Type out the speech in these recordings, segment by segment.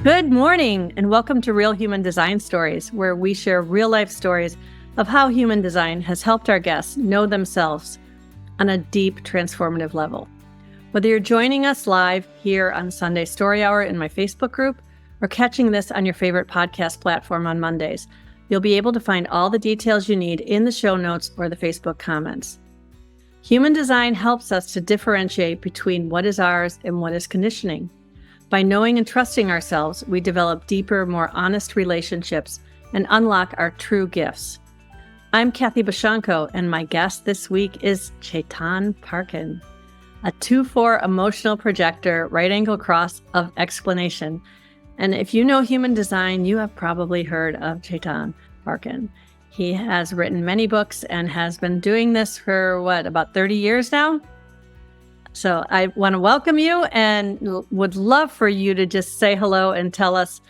Good morning, and welcome to Real Human Design Stories, where we share real-life stories of how human design has helped our guests know themselves on a deep, transformative level. Whether you're joining us live here on Sunday Story Hour in my Facebook group or catching this on your favorite podcast platform on Mondays, you'll be able to find all the details you need in the show notes or the Facebook comments. Human design helps us to differentiate between what is ours and what is conditioning. By knowing and trusting ourselves, we develop deeper, more honest relationships and unlock our true gifts. I'm Kathy Bashanko, and my guest this week is Chetan Parkyn, a 2-4 emotional projector, right angle cross of explanation. And if you know human design, you have probably heard of Chetan Parkyn. He has written many books and has been doing this for, about 30 years now? So I want to welcome you and would love for you to just say hello and tell us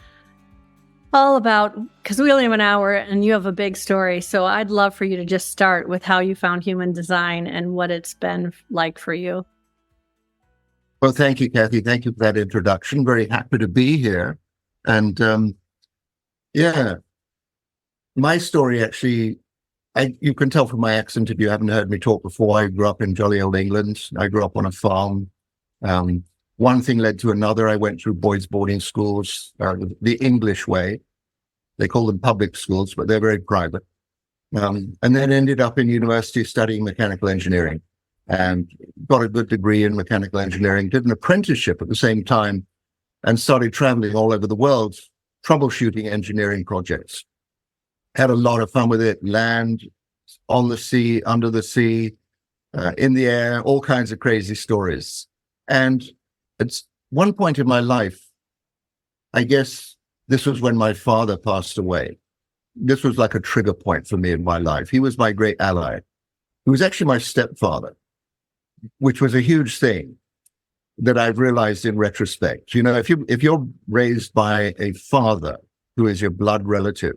all about, because we only have an hour and you have a big story. So I'd love for you to just start with how you found human design and what it's been like for you. Well, thank you, Kathy. Thank you for that introduction. Very happy to be here. And my story actually, you can tell from my accent if you haven't heard me talk before. I grew up in jolly old England. I grew up on a farm. One thing led to another. I went through boys' boarding schools, the English way. They call them public schools, but they're very private. And then ended up in university studying mechanical engineering and got a good degree in mechanical engineering, did an apprenticeship at the same time, and started traveling all over the world, troubleshooting engineering projects. Had a lot of fun with it, land, on the sea, under the sea, in the air, all kinds of crazy stories. And at one point in my life, I guess this was when my father passed away. This was like a trigger point for me in my life. He was my great ally. He was actually my stepfather, which was a huge thing that I've realized in retrospect. You know, if you're raised by a father who is your blood relative,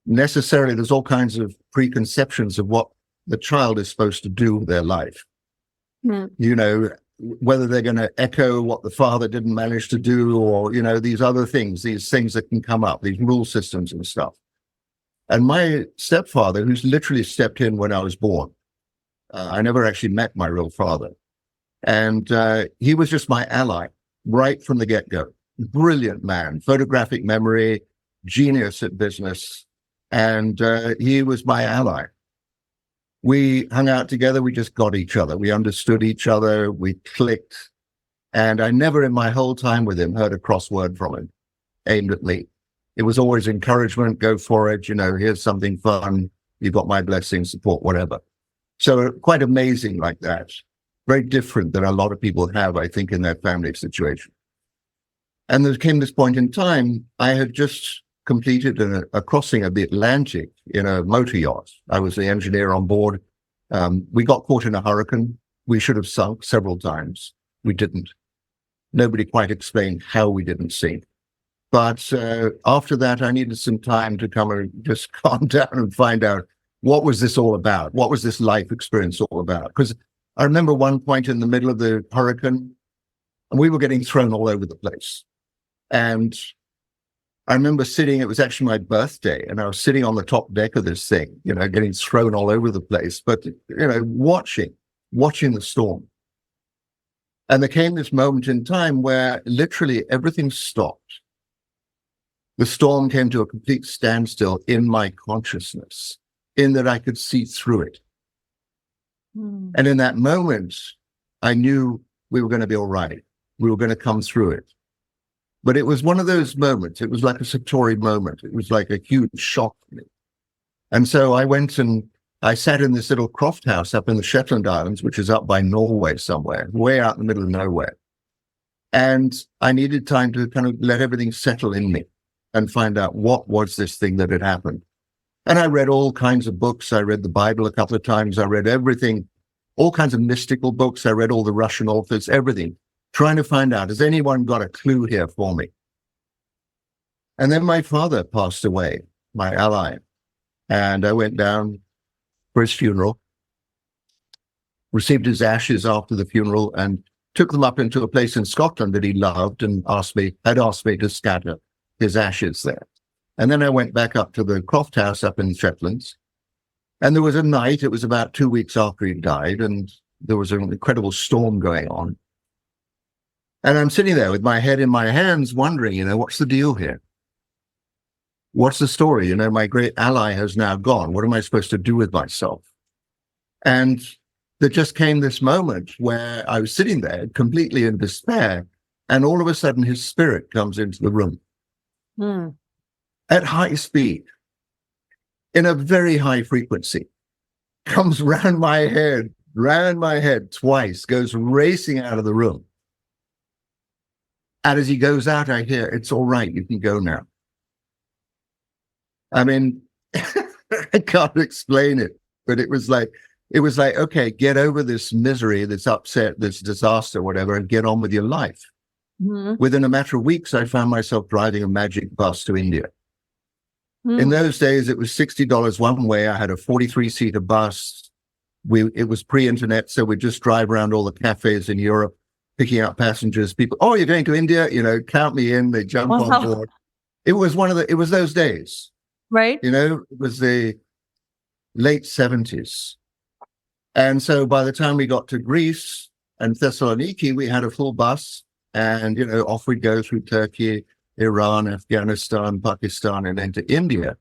necessarily there's all kinds of preconceptions of what the child is supposed to do with their life. You know, whether they're going to echo what the father didn't manage to do, or, you know, these other things, these things that can come up, these rule systems and stuff. And my stepfather, who's literally stepped in when I was born, I never actually met my real father. And he was just my ally right from the get-go. Brilliant man, photographic memory, genius at business. And he was my ally. We hung out together. We just got each other. We understood each other. We clicked. And I never in my whole time with him heard a cross word from him aimed at me. It was always encouragement. Go for it. You know, here's something fun. You've got my blessing, support, whatever. So quite amazing like that. Very different than a lot of people have, I think, in their family situation. And there came this point in time, I had just completed a crossing of the Atlantic in a motor yacht. I was the engineer on board. We got caught in a hurricane. We should have sunk several times. We didn't. Nobody quite explained how we didn't sink. But after that, I needed some time to come and just calm down and find out, what was this all about? What was this life experience all about? Because I remember one point in the middle of the hurricane, and we were getting thrown all over the place. And I remember sitting, it was actually my birthday, and I was sitting on the top deck of this thing, you know, getting thrown all over the place, but, you know, watching the storm. And there came this moment in time where literally everything stopped. The storm came to a complete standstill in my consciousness, in that I could see through it. And in that moment, I knew we were going to be all right. We were going to come through it. But it was one of those moments. It was like a Satori moment. It was like a huge shock for me. And so I went and I sat in this little croft house up in the Shetland Islands, which is up by Norway somewhere, way out in the middle of nowhere. And I needed time to kind of let everything settle in me and find out what was this thing that had happened. And I read all kinds of books. I read the Bible a couple of times. I read everything, all kinds of mystical books. I read all the Russian authors, everything, trying to find out, has anyone got a clue here for me? And then my father passed away, my ally. And I went down for his funeral, received his ashes after the funeral, and took them up into a place in Scotland that he loved and had asked me to scatter his ashes there. And then I went back up to the Croft House up in Shetlands. And there was a night, it was about 2 weeks after he died, and there was an incredible storm going on. And I'm sitting there with my head in my hands, wondering, what's the deal here? What's the story? My great ally has now gone. What am I supposed to do with myself? And there just came this moment where I was sitting there completely in despair, and all of a sudden his spirit comes into the room at high speed, in a very high frequency, comes round my head twice, goes racing out of the room. And as he goes out, I hear, "It's all right, you can go now." I mean, I can't explain it, but it was like, okay, get over this misery, this upset, this disaster, whatever, and get on with your life. Mm-hmm. Within a matter of weeks, I found myself driving a magic bus to India. Mm. In those days, it was $60 one way. I had a 43-seater bus. It was pre-internet, so we'd just drive around all the cafes in Europe, picking up passengers. People, "Oh, you're going to India? Count me in." They jump on board. It was those days. Right. It was the late 70s. And so by the time we got to Greece and Thessaloniki, we had a full bus, and, off we'd go through Turkey, Iran, Afghanistan, Pakistan, and then to India.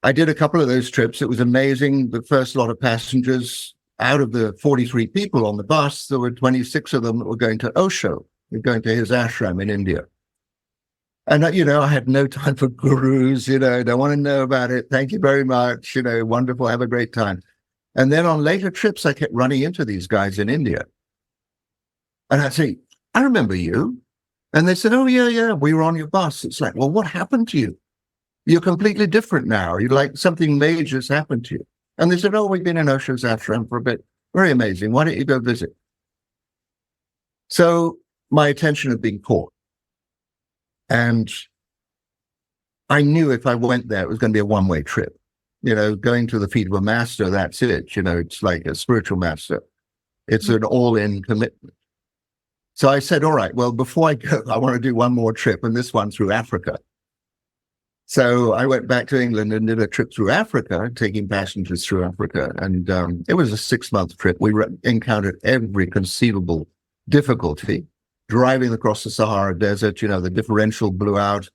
I did a couple of those trips. It was amazing. The first lot of passengers, out of the 43 people on the bus, there were 26 of them that were going to Osho. They're going to his ashram in India. And, I had no time for gurus, don't want to know about it. Thank you very much. Wonderful. Have a great time. And then on later trips, I kept running into these guys in India. And I'd say, "I remember you." And they said, "Oh, yeah, we were on your bus." It's like, well, what happened to you? You're completely different now. You're like, something major has happened to you. And they said, "Oh, we've been in Osho's ashram for a bit. Very amazing. Why don't you go visit?" So my attention had been caught. And I knew if I went there, it was going to be a one-way trip. Going to the feet of a master, that's it. It's like a spiritual master. It's an all-in commitment. So I said, all right, well, before I go, I want to do one more trip, and this one through Africa. So I went back to England and did a trip through Africa, taking passengers through Africa. And it was a 6-month trip. We encountered every conceivable difficulty. Driving across the Sahara Desert, the differential blew out.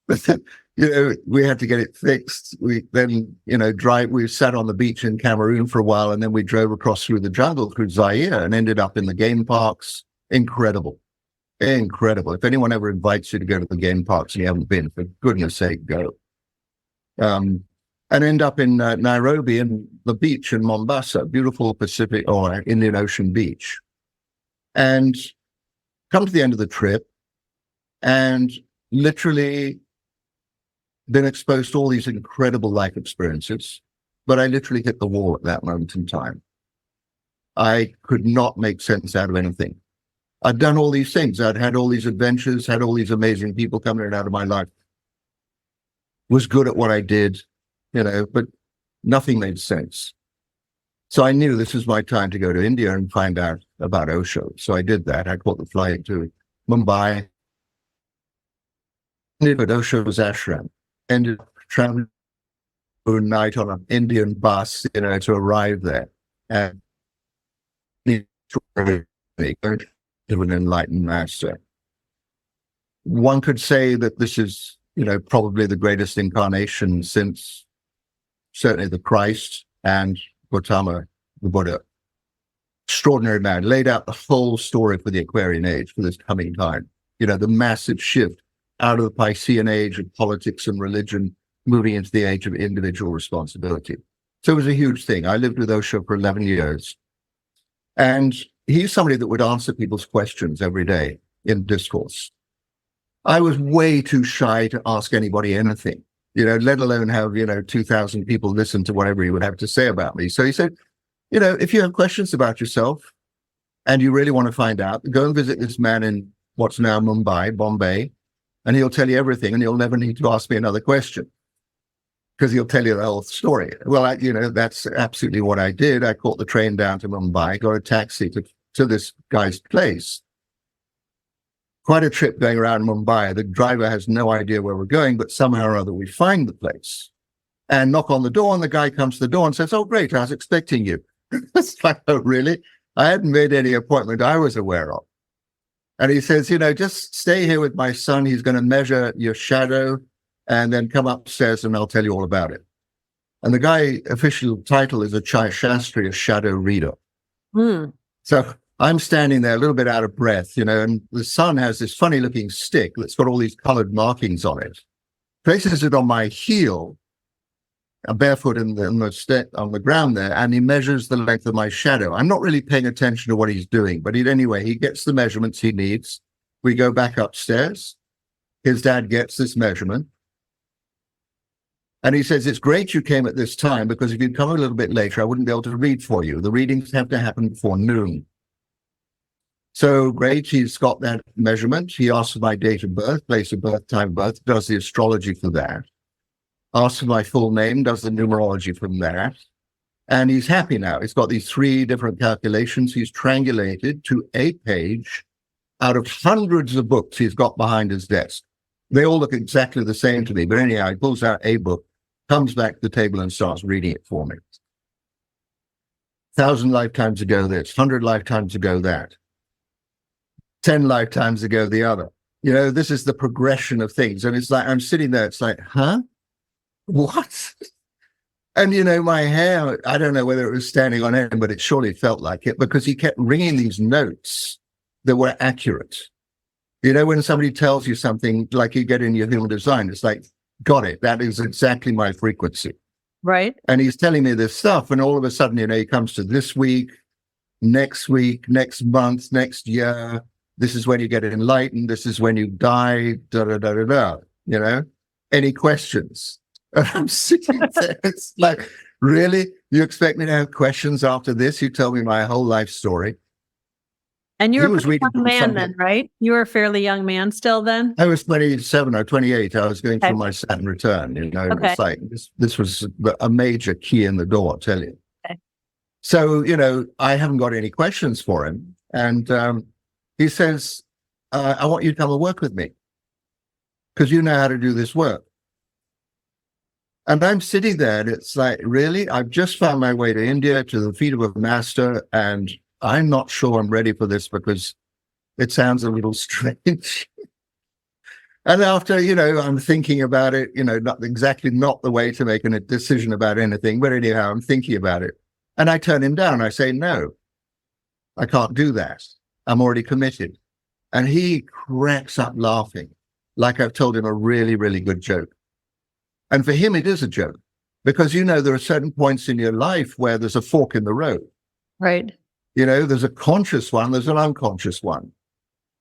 We had to get it fixed. We then, we sat on the beach in Cameroon for a while, and then we drove across through the jungle through Zaire and ended up in the game parks. Incredible. If anyone ever invites you to go to the game parks and you haven't been, for goodness sake, go. And end up in Nairobi and the beach in Mombasa, beautiful Pacific or Indian Ocean beach. And come to the end of the trip and literally been exposed to all these incredible life experiences, but I literally hit the wall at that moment in time. I could not make sense out of anything. I'd done all these things. I'd had all these adventures, had all these amazing people coming in and out of my life. Was good at what I did, but nothing made sense. So I knew this was my time to go to India and find out about Osho. So I did that. I caught the flight to Mumbai. Ended at Osho's ashram. Ended up traveling for a night on an Indian bus, to arrive there. And of an enlightened master. One could say that this is, probably the greatest incarnation since certainly the Christ and Gautama, the Buddha. Extraordinary man, laid out the whole story for the Aquarian age, for this coming time. The massive shift out of the Piscean age of politics and religion, moving into the age of individual responsibility. So it was a huge thing. I lived with Osho for 11 years. And he's somebody that would answer people's questions every day in discourse. I was way too shy to ask anybody anything, let alone have, 2,000 people listen to whatever he would have to say about me. So he said, if you have questions about yourself and you really want to find out, go and visit this man in what's now Mumbai, Bombay, and he'll tell you everything, and you'll never need to ask me another question because he'll tell you the whole story. Well, that's absolutely what I did. I caught the train down to Mumbai, got a taxi to to this guy's place. Quite a trip going around Mumbai. The driver has no idea where we're going, but somehow or other we find the place and knock on the door, and the guy comes to the door and says, "Oh, great, I was expecting you." It's like, "Oh, really? I hadn't made any appointment I was aware of." And he says, "Just stay here with my son. He's going to measure your shadow and then come upstairs and I'll tell you all about it." And the guy, official title is a Chai Shastri, a shadow reader. So I'm standing there a little bit out of breath, and the son has this funny looking stick that's got all these colored markings on it, places it on my heel, barefoot on the ground there, and he measures the length of my shadow. I'm not really paying attention to what he's doing, but anyway, he gets the measurements he needs. We go back upstairs. His dad gets this measurement. And he says, "It's great you came at this time, because if you'd come a little bit later, I wouldn't be able to read for you. The readings have to happen before noon." So great, he's got that measurement. He asks for my date of birth, place of birth, time of birth, does the astrology for that. Asks for my full name, does the numerology from that. And he's happy now. He's got these 3 different calculations. He's triangulated to a page out of hundreds of books he's got behind his desk. They all look exactly the same to me. But anyhow, he pulls out a book, comes back to the table and starts reading it for me. 1,000 lifetimes ago this, 100 lifetimes ago that, 10 lifetimes ago the other. This is the progression of things. And it's like, I'm sitting there, it's like, huh? What? And, my hair, I don't know whether it was standing on end, but it surely felt like it, because he kept ringing these notes that were accurate. When somebody tells you something, like you get in your human design, it's like, got it. That is exactly my frequency. Right. And he's telling me this stuff. And all of a sudden, he comes to this week, next month, next year. This is when you get enlightened. This is when you die, Any questions? And I'm sitting there. It's like, really? You expect me to have questions after this? You tell me my whole life story. And you were a young man then, right? You were a fairly young man still then? I was 27 or 28. I was going through my Saturn return, Okay. It's like, this was a major key in the door, I'll tell you. Okay. So, I haven't got any questions for him. And he says, "I want you to come and work with me, because you know how to do this work." And I'm sitting there and it's like, really? I've just found my way to India, to the feet of a master, and I'm not sure I'm ready for this, because it sounds a little strange. And after, I'm thinking about it, not the way to make a decision about anything, but anyhow, I'm thinking about it. And I turn him down. I say, "No, I can't do that. I'm already committed." And he cracks up laughing, like I've told him a really, really good joke. And for him, it is a joke, because, there are certain points in your life where there's a fork in the road. Right. There's a conscious one, there's an unconscious one.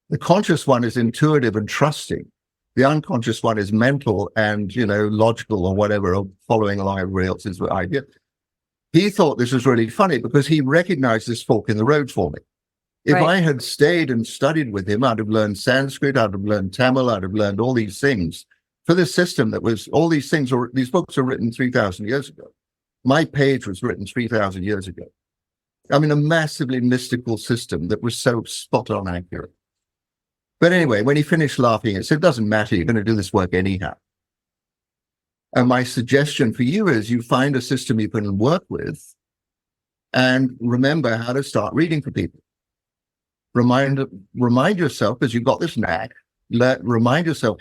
The conscious one is intuitive and trusting. The unconscious one is mental and, logical or whatever, or following along everybody else's idea. He thought this was really funny, because he recognized this fork in the road for me. If I had stayed and studied with him, I'd have learned Sanskrit, I'd have learned Tamil, I'd have learned all these things. For this system that was, all these things, these books were written 3,000 years ago. My page was written 3,000 years ago. I mean, a massively mystical system that was so spot on accurate. But anyway, when he finished laughing, he said, "It doesn't matter, you're going to do this work anyhow." And my suggestion for you is you find a system you can work with, and remember how to start reading for people. Remind yourself, as you've got this knack, remind yourself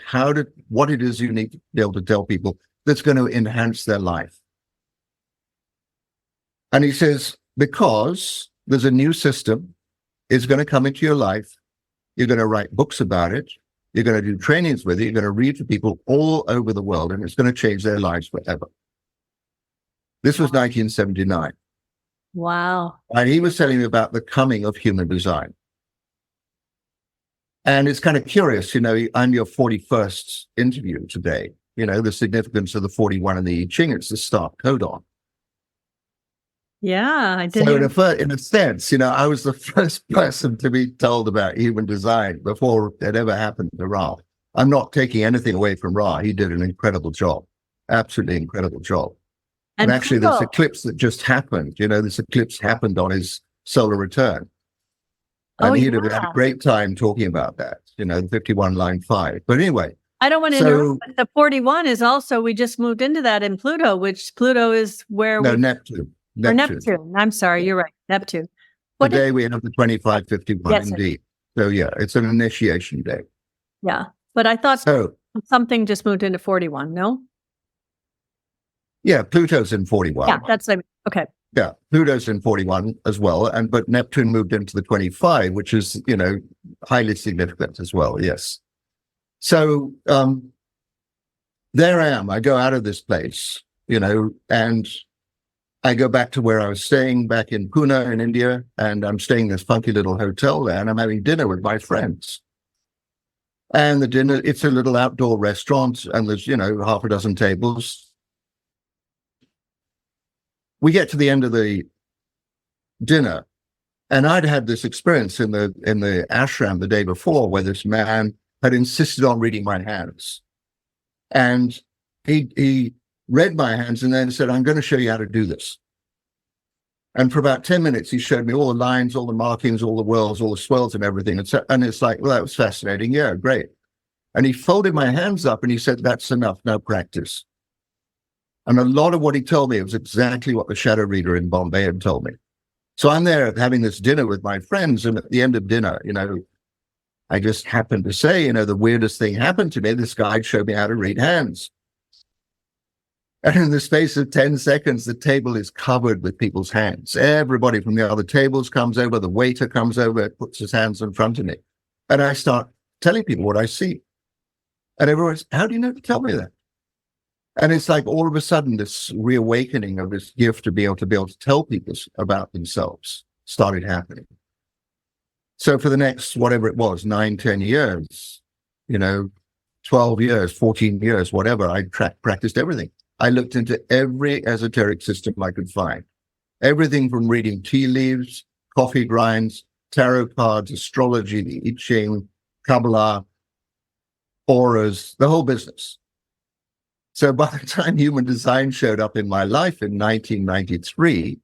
what it is you need to be able to tell people that's going to enhance their life. And he says, because there's a new system, it's going to come into your life. You're going to write books about it. You're going to do trainings with it. You're going to read to people all over the world, and it's going to change their lives forever. This was 1979. Wow. And he was telling me about the coming of human design. And it's kind of curious, I'm your 41st interview today. The significance of the 41 in the I Ching, it's the start codon. Yeah, I did. So in a sense, I was the first person to be told about human design before it ever happened to Ra. I'm not taking anything away from Ra. He did an incredible job, absolutely incredible job. And actually, this eclipse that just happened, this eclipse happened on his solar return. And he'd have had a great time talking about that, the 51 line 5. But anyway. I don't want to interrupt, but the 41 is also, we just moved into that in Pluto, which Pluto is where Neptune. Or Neptune. I'm sorry, you're right. Neptune. Today we have the 2551, yes, indeed. So yeah, it's an initiation day. Yeah. But I thought something just moved into 41, no? Yeah, Pluto's in 41. Yeah, that's okay. Yeah, Pluto's in 41 as well, but Neptune moved into the 25, which is, highly significant as well, yes. So there I am. I go out of this place, and I go back to where I was staying back in Pune in India, and I'm staying in this funky little hotel there, and I'm having dinner with my friends. And the dinner, it's a little outdoor restaurant, and there's, half a dozen tables. We get to the end of the dinner, and I'd had this experience in the ashram the day before, where this man had insisted on reading my hands. And he read my hands and then said, I'm going to show you how to do this. And for about 10 minutes, he showed me all the lines, all the markings, all the whirls, all the swirls and everything. And it's like, well, that was fascinating. Yeah, great. And he folded my hands up and he said, that's enough, now practice. And a lot of what he told me was exactly what the shadow reader in Bombay had told me. So I'm there having this dinner with my friends. And at the end of dinner, I just happened to say, the weirdest thing happened to me. This guy showed me how to read hands. And in the space of 10 seconds, the table is covered with people's hands. Everybody from the other tables comes over. The waiter comes over, puts his hands in front of me. And I start telling people what I see. And everyone's, how do you know to tell me that? And it's like all of a sudden, this reawakening of this gift to be able to tell people about themselves started happening. So for the next, whatever it was, 9, 10 years, 12 years, 14 years, whatever, I practiced everything. I looked into every esoteric system I could find. Everything from reading tea leaves, coffee grinds, tarot cards, astrology, the I Ching, Kabbalah, auras, the whole business. So by the time human design showed up in my life in 1993,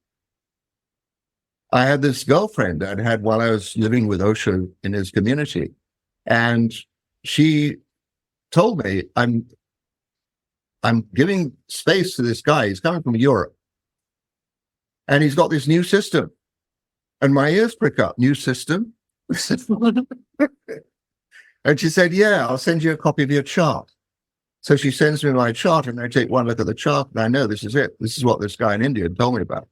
I had this girlfriend I'd had while I was living with Osho in his community. And she told me, I'm giving space to this guy. He's coming from Europe. And he's got this new system. And my ears prick up. New system? And she said, yeah, I'll send you a copy of your chart. So she sends me my chart, and I take one look at the chart, and I know this is it. This is what this guy in India told me about.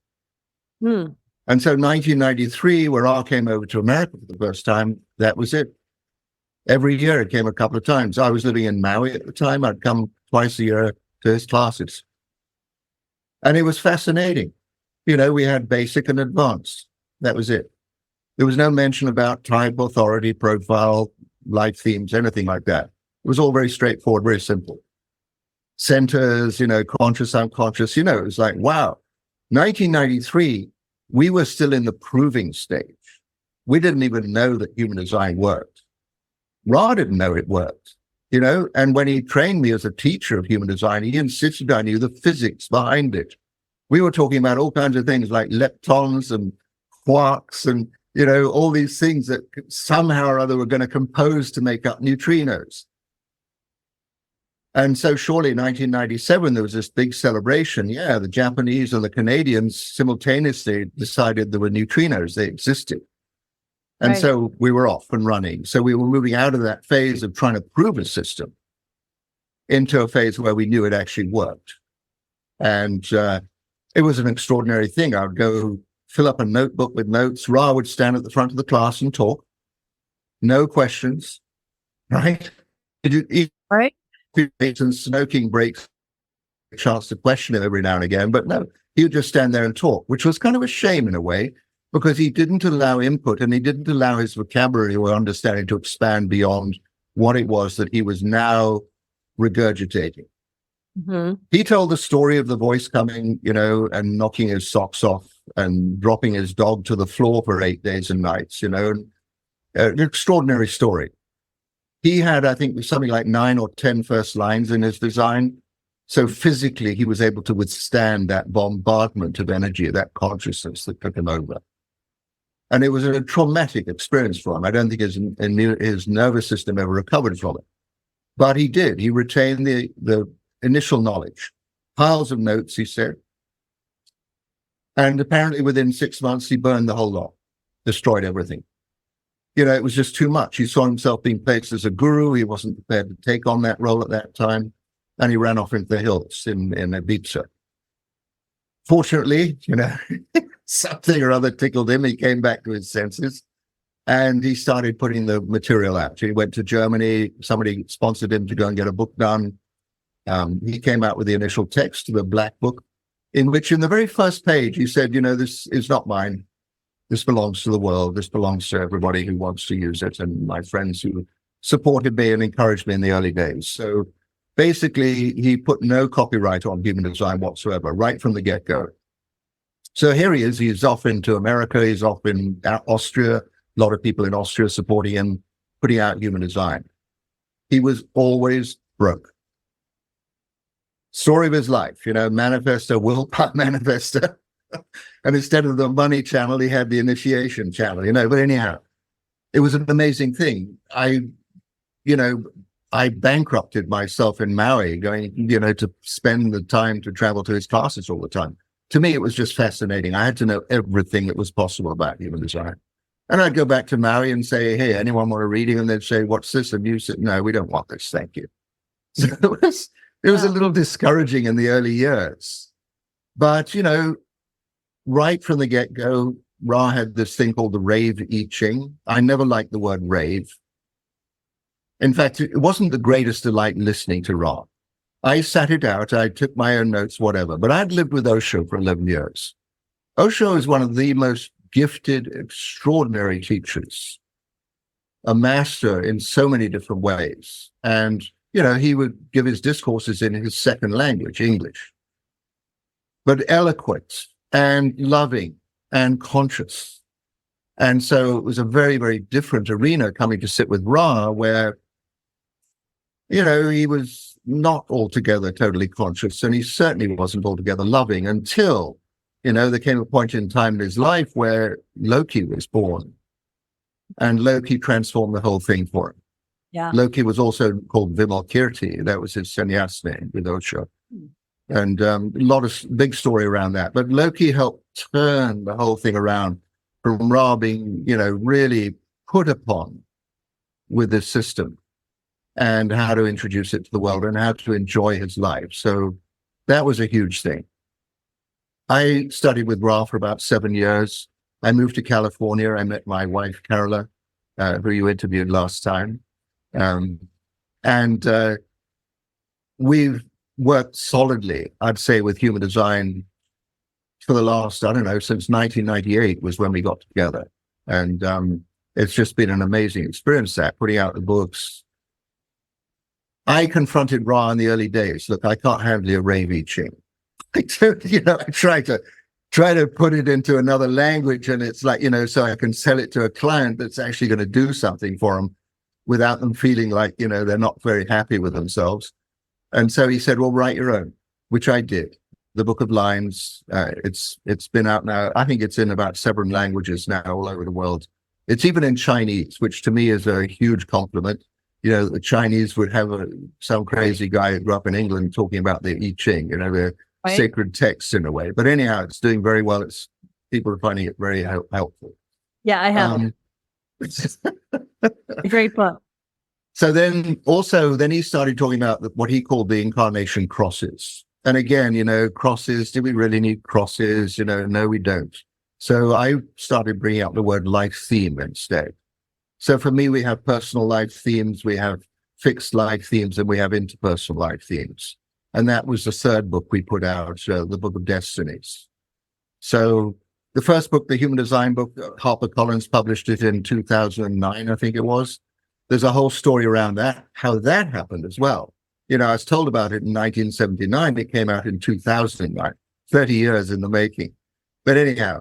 And so 1993, where Ra came over to America for the first time, that was it. Every year it came a couple of times. I was living in Maui at the time. I'd come twice a year to his classes. And it was fascinating. We had basic and advanced. That was it. There was no mention about type, authority, profile, life themes, anything like that. It was all very straightforward, very simple. Centers, conscious, unconscious, it was like, wow. 1993, we were still in the proving stage. We didn't even know that human design worked. Ra didn't know it worked, and when he trained me as a teacher of human design, he insisted I knew the physics behind it. We were talking about all kinds of things like leptons and quarks and, all these things that somehow or other were going to compose to make up neutrinos. And so surely in 1997, there was this big celebration. Yeah, the Japanese and the Canadians simultaneously decided there were neutrinos. They existed. And so we were off and running. So we were moving out of that phase of trying to prove a system into a phase where we knew it actually worked. And it was an extraordinary thing. I would go fill up a notebook with notes. Ra would stand at the front of the class and talk. No questions, right? Did you eat? Right. And smoking breaks, a chance to question him every now and again, but no, he would just stand there and talk, which was kind of a shame in a way, because he didn't allow input and he didn't allow his vocabulary or understanding to expand beyond what it was that he was now regurgitating. He told the story of the voice coming, and knocking his socks off and dropping his dog to the floor for 8 days and nights, an extraordinary story. He had, I think, something like 9 or 10 first lines in his design. So physically, he was able to withstand that bombardment of energy, that consciousness that took him over. And it was a traumatic experience for him. I don't think his nervous system ever recovered from it. But he did. He retained the initial knowledge. Piles of notes, he said. And apparently within 6 months, he burned the whole lot, destroyed everything. It was just too much. He saw himself being placed as a guru. He wasn't prepared to take on that role at that time. And he ran off into the hills in Ibiza. Fortunately, something or other tickled him. He came back to his senses and he started putting the material out. He went to Germany. Somebody sponsored him to go and get a book done. He came out with the initial text, the black book, in which in the very first page, he said, this is not mine. This belongs to the world. This belongs to everybody who wants to use it, and my friends who supported me and encouraged me in the early days. So basically, he put no copyright on human design whatsoever, right from the get-go. So here he is. He's off into America. He's off in Austria. A lot of people in Austria supporting him, putting out human design. He was always broke. Story of his life, manifestor, willpower manifestor. And instead of the money channel, he had the initiation channel, But anyhow, it was an amazing thing. I bankrupted myself in Maui going, to spend the time to travel to his classes all the time. To me, it was just fascinating. I had to know everything that was possible about human design. And I'd go back to Maui and say, hey, anyone want a reading? And they'd say, what's this? And you said, no, we don't want this. Thank you. So it was a little discouraging in the early years. But, right from the get-go, Ra had this thing called the rave I Ching. I never liked the word rave. In fact, it wasn't the greatest delight listening to Ra. I sat it out. I took my own notes, whatever. But I'd lived with Osho for 11 years. Osho is one of the most gifted, extraordinary teachers, a master in so many different ways. And, he would give his discourses in his second language, English, but eloquent and loving and conscious. And so it was a very, very different arena coming to sit with Ra, where, he was not altogether totally conscious, and he certainly wasn't altogether loving until, there came a point in time in his life where Loki was born, and Loki transformed the whole thing for him. Yeah. Loki was also called Vimalkirti. That was his sannyas name with Osho. And a lot of big story around that. But Loki helped turn the whole thing around from Ra being, really put upon with this system and how to introduce it to the world and how to enjoy his life. So that was a huge thing. I studied with Ra for about 7 years. I moved to California. I met my wife, Carola, who you interviewed last time. We've worked solidly, I'd say, with human design for the last, since 1998 was when we got together. And it's just been an amazing experience, putting out the books. I confronted Ra in the early days. Look, I can't handle your rave I Ching. I try to put it into another language, and it's like, so I can sell it to a client that's actually going to do something for them without them feeling like, they're not very happy with themselves. And so he said, well, write your own, which I did. The Book of Lines, it's been out now. I think it's in about 7 languages now all over the world. It's even in Chinese, which to me is a huge compliment. The Chinese would have some crazy guy who grew up in England talking about the I Ching, the sacred texts in a way. But anyhow, it's doing very well. People are finding it very helpful. Yeah, I have. Great book. So then he started talking about what he called the incarnation crosses. And again, crosses, do we really need crosses? No, we don't. So I started bringing up the word life theme instead. So for me, we have personal life themes, we have fixed life themes, and we have interpersonal life themes. And that was the third book we put out, the Book of Destinies. So the first book, the Human Design book, HarperCollins published it in 2009, I think it was. There's a whole story around that, how that happened as well. I was told about it in 1979. It came out in 2009, 30 years in the making. But anyhow,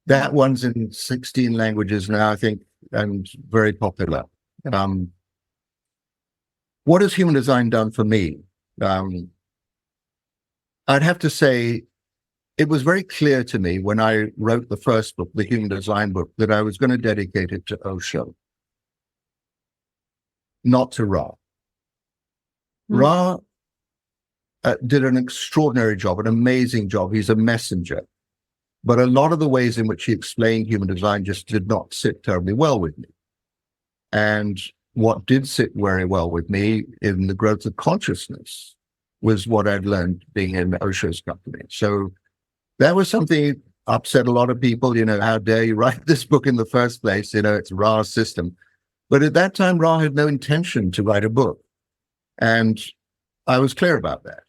that one's in 16 languages now, I think, and very popular. What has human design done for me? I'd have to say it was very clear to me when I wrote the first book, the Human Design book, that I was going to dedicate it to Osho, not to Ra. Ra did an extraordinary job, an amazing job. He's a messenger. But a lot of the ways in which he explained human design just did not sit terribly well with me. And what did sit very well with me in the growth of consciousness was what I'd learned being in Osho's company. So that was something upset a lot of people. How dare you write this book in the first place? It's Ra's system. But at that time, Ra had no intention to write a book. And I was clear about that.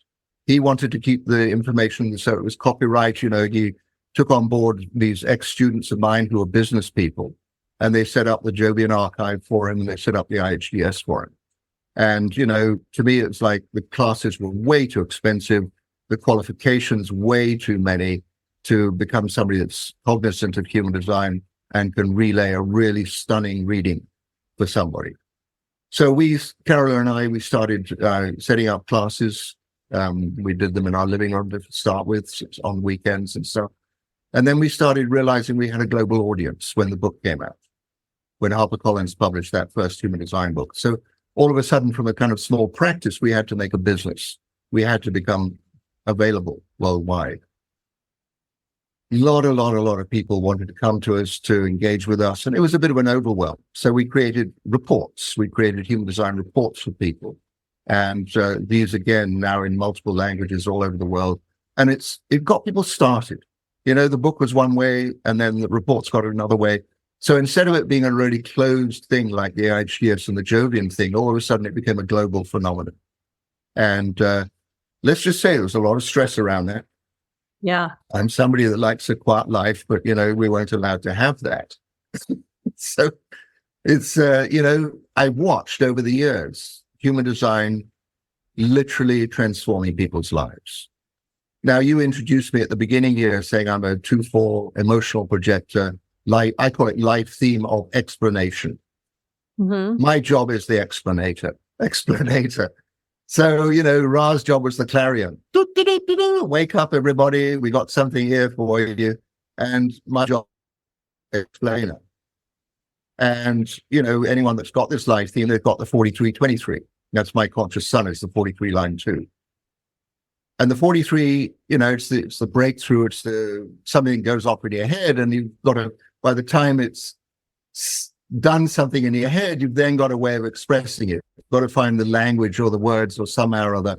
He wanted to keep the information so it was copyright. He took on board these ex-students of mine who were business people, and they set up the Jovian archive for him, and they set up the IHDS for him. And, to me, it's like the classes were way too expensive, the qualifications way too many to become somebody that's cognizant of human design and can relay a really stunning reading for somebody. So Carol and I, we started setting up classes. We did them in our living room to start with, on weekends and stuff. And then we started realizing we had a global audience when the book came out, when HarperCollins published that first human design book. So all of a sudden, from a kind of small practice, we had to make a business. We had to become available worldwide. A lot of people wanted to come to us to engage with us, and it was a bit of an overwhelm. So we created reports. We created human design reports for people. And these, again, now in multiple languages all over the world. And it got people started. The book was one way, and then the reports got another way. So instead of it being a really closed thing like the IHDS and the Jovian thing, all of a sudden it became a global phenomenon. And let's just say there was a lot of stress around that. Yeah. I'm somebody that likes a quiet life, but, we weren't allowed to have that. So it's, I watched over the years human design literally transforming people's lives. Now, you introduced me at the beginning here saying I'm a 2-4 emotional projector. I call it life theme of explanation. Mm-hmm. My job is the explanator. So, Ra's job was the clarion. Wake up, everybody. We got something here for you. And my job is explainer. And, anyone that's got this life theme, they've got the 4323. That's my conscious sun. It's the 43 line 2. And the 43, it's the breakthrough. It's something goes off in your head, and you've got to, by the time it's done something in your head, you've then got a way of expressing it. You've got to find the language or the words or somehow or other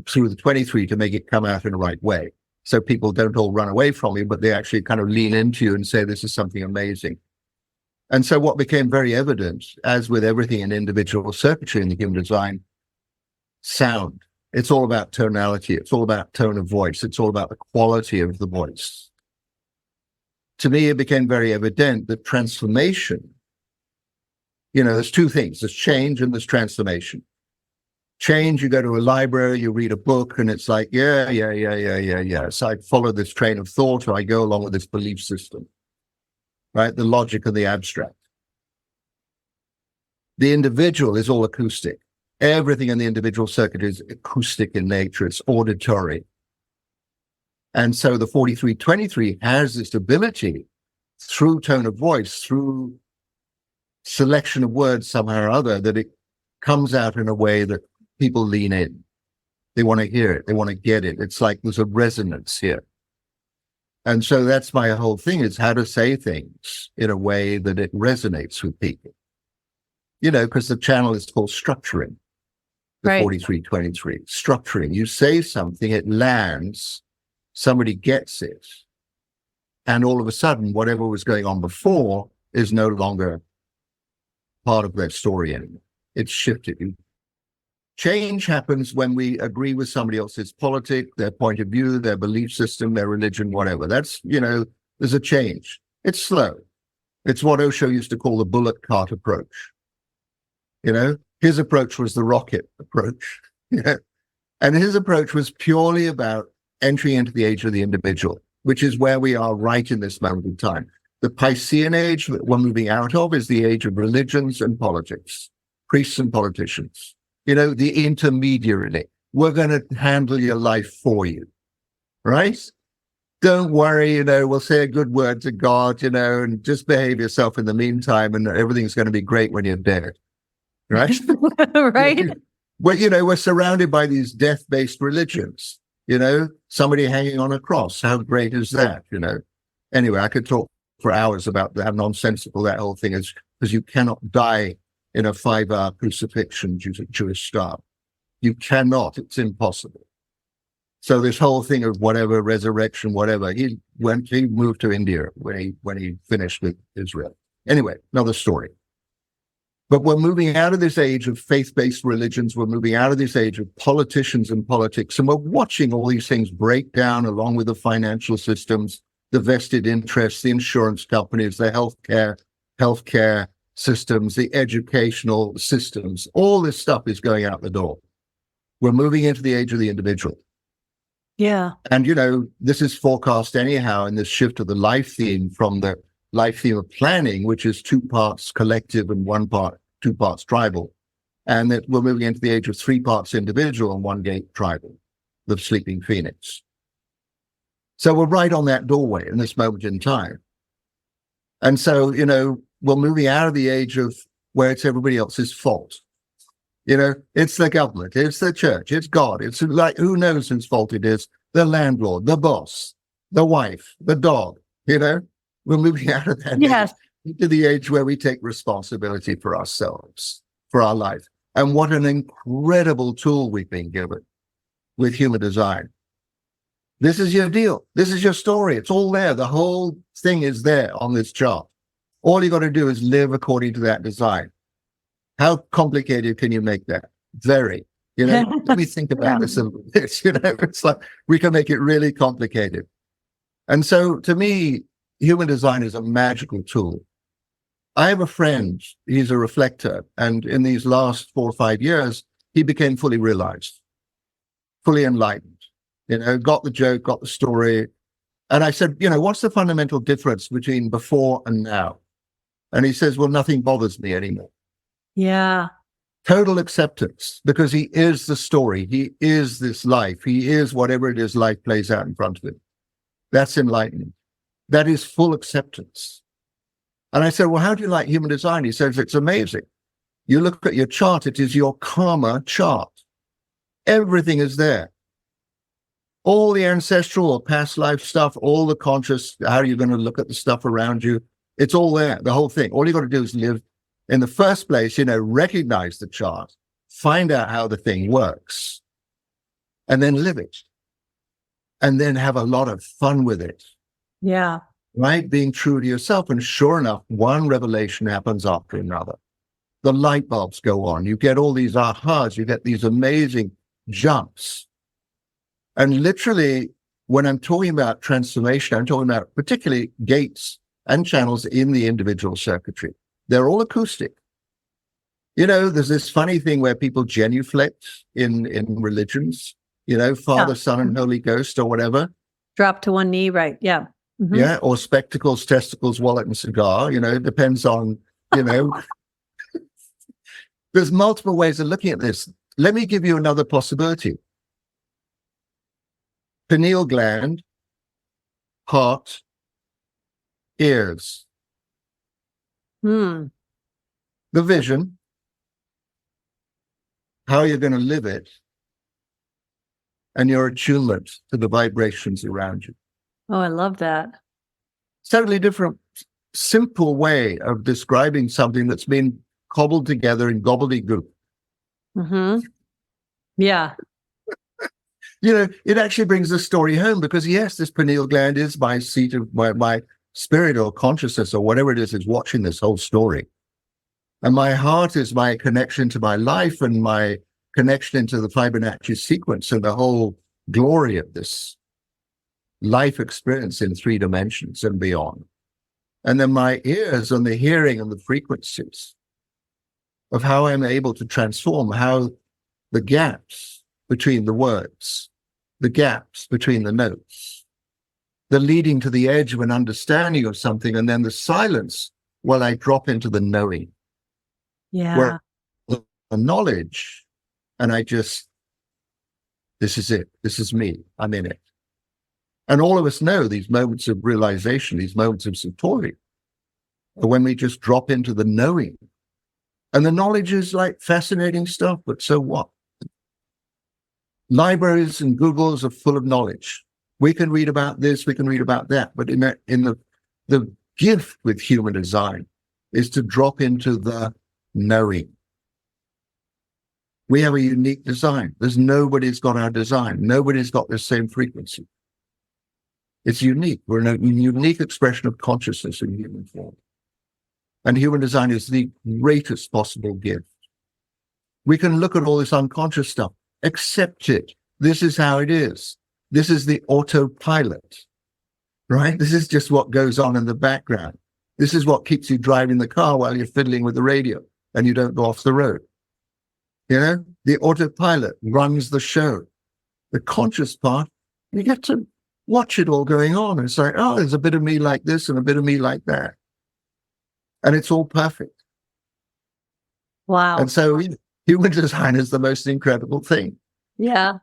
through the 23 to make it come out in the right way. So people don't all run away from you, but they actually kind of lean into you and say, this is something amazing. And so what became very evident, as with everything in individual circuitry in the human design, sound. It's all about tonality. It's all about tone of voice. It's all about the quality of the voice. To me, it became very evident that transformation, there's two things. There's change and there's transformation. Change, you go to a library, you read a book, and it's like, yeah. So I follow this train of thought, or I go along with this belief system, right? The logic of the abstract. The individual is all acoustic. Everything in the individual circuit is acoustic in nature. It's auditory. And so the 4323 has this ability through tone of voice, through selection of words somehow or other, that it comes out in a way that people lean in. They want to hear it. They want to get it. It's like there's a resonance here. And so that's my whole thing, is how to say things in a way that it resonates with people. Because the channel is called structuring. The right. 4323, structuring. You say something, it lands, somebody gets it, and all of a sudden, whatever was going on before is no longer part of their story anymore. It's shifted. Change happens when we agree with somebody else's politic, their point of view, their belief system, their religion, whatever. That's, there's a change. It's slow. It's what Osho used to call the bullet cart approach. His approach was the rocket approach. And his approach was purely about entry into the age of the individual, which is where we are right in this moment in time. The Piscean age that we're moving out of is the age of religions and politics, priests and politicians. The intermediary. We're going to handle your life for you, right? don't worry, we'll say a good word to God, and just behave yourself in the meantime, and everything's going to be great when you're dead. Right? Right. Well, we're surrounded by these death-based religions, somebody hanging on a cross. How great is that, Anyway, I could talk for hours about how nonsensical that whole thing is, because you cannot die in a 5-hour crucifixion due to Jewish style. You cannot. It's impossible. So this whole thing of whatever, resurrection, whatever, he moved to India when he finished with Israel. Anyway, another story. But we're moving out of this age of faith-based religions. We're moving out of this age of politicians and politics. And we're watching all these things break down along with the financial systems, the vested interests, the insurance companies, the healthcare systems, the educational systems. All this stuff is going out the door. We're moving into the age of the individual. Yeah. And, this is forecast anyhow in this shift of the life theme from the life theme of planning, which is 2 parts collective and 2 parts tribal. And that we're moving into the age of 3 parts individual and 1 gate tribal, the sleeping phoenix. So we're right on that doorway in this moment in time. And so, we're moving out of the age of where it's everybody else's fault. It's the government, it's the church, it's God. It's like, who knows whose fault it is? The landlord, the boss, the wife, the dog, We're moving out of that age into the age where we take responsibility for ourselves, for our life. And what an incredible tool we've been given with human design. This is your deal. This is your story. It's all there. The whole thing is there on this chart. All you got to do is live according to that design. How complicated can you make that? Very. Let me think about this a little bit. It's like we can make it really complicated. And so to me, human design is a magical tool. I have a friend, he's a reflector, and in these last 4 or 5 years, he became fully realized, fully enlightened, got the joke, got the story. And I said, what's the fundamental difference between before and now? And he says, well, nothing bothers me anymore. Yeah. Total acceptance, because he is the story. He is this life. He is whatever it is life plays out in front of him. That's enlightenment. That is full acceptance. And I said, well, how do you like human design? He says, it's amazing. You look at your chart, it is your karma chart. Everything is there. All the ancestral or past life stuff, all the conscious, how are you going to look at the stuff around you? It's all there, the whole thing. All you got to do is live. In the first place, recognize the chart, find out how the thing works, and then live it. And then have a lot of fun with it. Yeah. Right? Being true to yourself. And sure enough, one revelation happens after another. The light bulbs go on. You get all these ahas. You get these amazing jumps. And literally, when I'm talking about transformation, I'm talking about particularly gates and channels in the individual circuitry. They're all acoustic. There's this funny thing where people genuflect in religions, Father, Son, and Holy Ghost or whatever. Drop to one knee, right? Yeah. Mm-hmm. Yeah, or spectacles, testicles, wallet, and cigar. It depends on, There's multiple ways of looking at this. Let me give you another possibility. Pineal gland, heart, ears. The vision, how you're going to live it, and your attunement to the vibrations around you. Oh, I love that. Totally different, simple way of describing something that's been cobbled together in gobbledygook. Mm-hmm. Yeah. It actually brings the story home because, yes, this pineal gland is my seat of my spirit or consciousness or whatever it is watching this whole story. And my heart is my connection to my life and my connection into the Fibonacci sequence and the whole glory of this life experience in 3 dimensions and beyond. And then my ears on the hearing and the frequencies of how I'm able to transform, how the gaps between the words, the gaps between the notes, the leading to the edge of an understanding of something, and then the silence while I drop into the knowing. Yeah. Where the knowledge, and this is it. This is me. I'm in it. And all of us know these moments of realization, these moments of satori, are when we just drop into the knowing. And the knowledge is like fascinating stuff, but so what? Libraries and Googles are full of knowledge. We can read about this, we can read about that, but in the gift with human design is to drop into the knowing. We have a unique design. Nobody's got our design. Nobody's got the same frequency. It's unique. We're a unique expression of consciousness in human form. And human design is the greatest possible gift. We can look at all this unconscious stuff, accept it. This is how it is. This is the autopilot, right? This is just what goes on in the background. This is what keeps you driving the car while you're fiddling with the radio and you don't go off the road. You know, the autopilot runs the show. The conscious part, you get to watch it all going on. It's like, oh, there's a bit of me like this and a bit of me like that. And it's all perfect. Wow. And so human design is the most incredible thing. Yeah.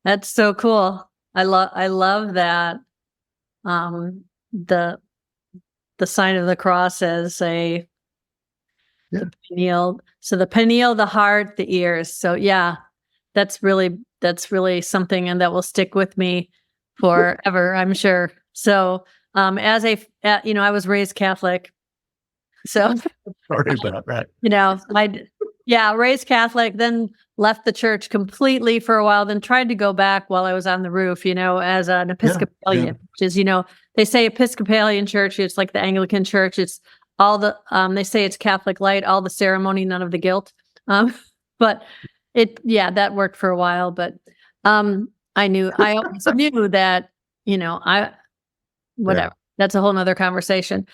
That's so cool. I love that. The sign of the cross as the pineal. So the pineal, the heart, the ears. So yeah, that's really something, and that will stick with me forever, I'm sure. So as I was raised Catholic. So sorry about that. Raised Catholic, then left the church completely for a while, then tried to go back while I was on the roof, as an Episcopalian, which is, they say Episcopalian church, it's like the Anglican church. It's all the, they say it's Catholic light, all the ceremony, none of the guilt. But that worked for a while, but I always knew that, whatever. Yeah. That's a whole nother conversation.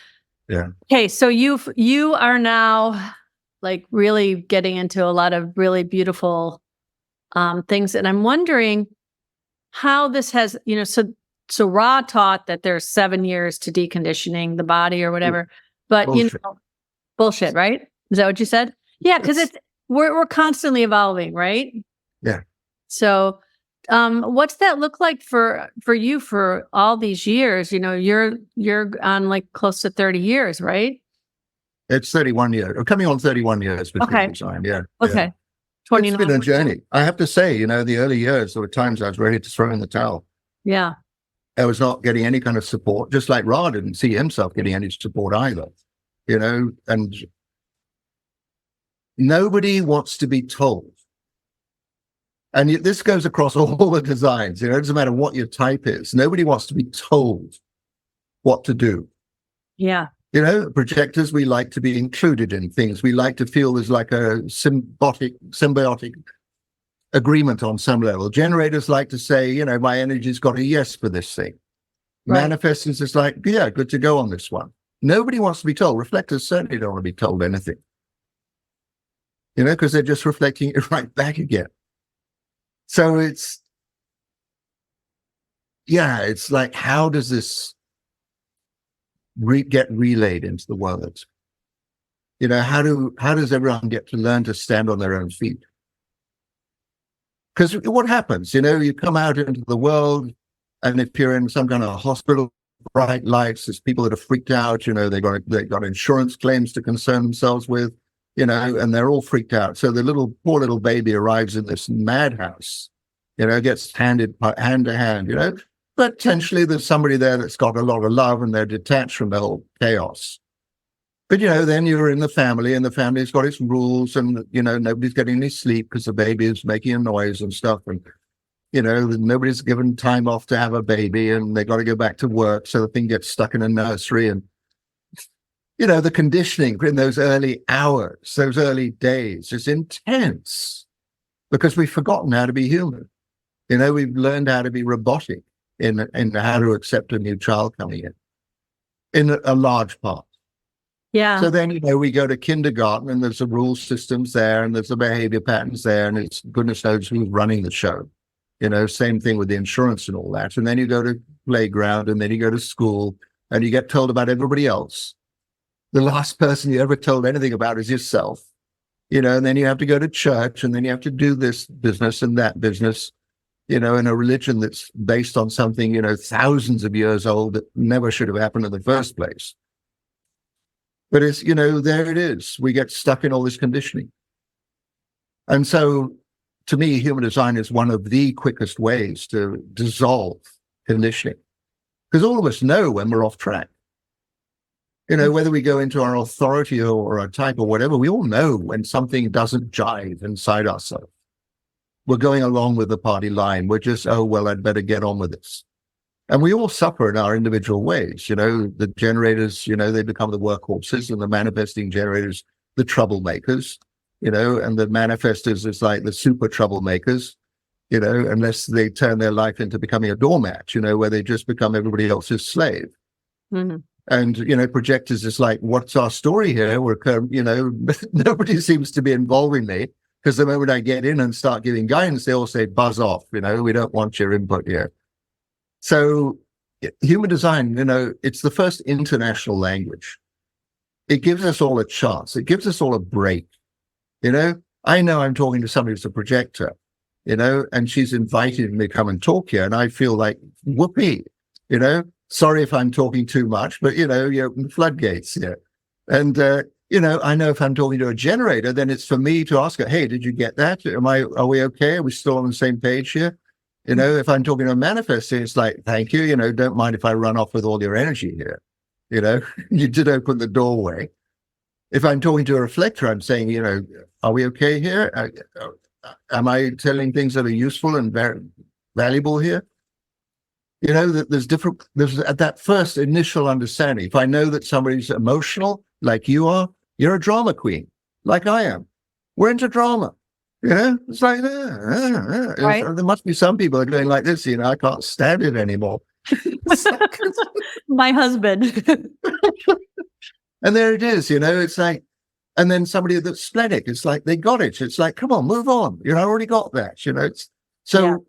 Yeah. Okay. So you are now like really getting into a lot of really beautiful things. And I'm wondering how this has, so Ra taught that there's 7 years to deconditioning the body or whatever, but bullshit. Bullshit, right? Is that what you said? Yeah. Cause we're constantly evolving, right? Yeah. So, what's that look like for you for all these years? You're on like close to 30 years, right? It's 31 years. Or coming on 31 years with design. Yeah. Okay. Yeah. It's been a journey. I have to say, the early years, there were times I was ready to throw in the towel. Yeah. I was not getting any kind of support, just like Ra didn't see himself getting any support either, and nobody wants to be told. And this goes across all the designs, it doesn't matter what your type is. Nobody wants to be told what to do. Yeah. Projectors, we like to be included in things. We like to feel there's like a symbiotic agreement on some level. Generators like to say, my energy's got a yes for this thing. Right. Manifestors is like, yeah, good to go on this one. Nobody wants to be told. Reflectors certainly don't want to be told anything. Because they're just reflecting it right back again. So it's like, how does this get relayed into the world? How does everyone get to learn to stand on their own feet? Because what happens, you come out into the world, and if you're in some kind of hospital, bright lights, there's people that are freaked out, they got insurance claims to concern themselves with, and they're all freaked out. So the poor little baby arrives in this madhouse, gets handed hand to hand, but potentially there's somebody there that's got a lot of love and they're detached from the whole chaos. But, then you're in the family, and the family's got its rules, and, nobody's getting any sleep because the baby is making a noise and stuff. And, nobody's given time off to have a baby, and they got to go back to work. So the thing gets stuck in a nursery. And, the conditioning in those early hours, those early days is intense because we've forgotten how to be human. We've learned how to be robotic in how to accept a new child coming in a large part. Yeah. So then, we go to kindergarten, and there's the rule systems there, and there's the behavior patterns there, and it's goodness knows who's running the show. Same thing with the insurance and all that. And then you go to playground, and then you go to school, and you get told about everybody else. The last person you ever told anything about is yourself. And then you have to go to church, and then you have to do this business and that business. in a religion that's based on something, thousands of years old that never should have happened in the first place. But it's, there it is. We get stuck in all this conditioning. And so, to me, human design is one of the quickest ways to dissolve conditioning. Because all of us know when we're off track. Whether we go into our authority or our type or whatever, we all know when something doesn't jive inside ourselves. We're going along with the party line. We're just, oh, well, I'd better get on with this. And we all suffer in our individual ways. The generators, they become the workhorses, and the manifesting generators, the troublemakers, and the manifestors is like the super troublemakers, unless they turn their life into becoming a doormat, where they just become everybody else's slave. Mm-hmm. And, projectors is like, what's our story here? Nobody seems to be involving me, because the moment I get in and start giving guidance, they all say, buzz off, we don't want your input here. So human design, it's the first international language. It gives us all a chance. It gives us all a break. I know I'm talking to somebody who's a projector, and she's invited me to come and talk here. And I feel like, whoopee, sorry if I'm talking too much, but, you open the floodgates here. And, I know if I'm talking to a generator, then it's for me to ask her, hey, did you get that? Are we okay? Are we still on the same page here? If I'm talking to a manifestor, it's like, thank you, don't mind if I run off with all your energy here. You did open the doorway. If I'm talking to a reflector, I'm saying, are we okay here? Am I telling things that are useful and very valuable here? There's at that first initial understanding. If I know that somebody's emotional, like you are, you're a drama queen, like I am. We're into drama. It's like, right. There must be some people that are going like this, I can't stand it anymore. My husband. And there it is, it's like, and then somebody that's splenic, it's like, they got it. It's like, come on, move on. I already got that,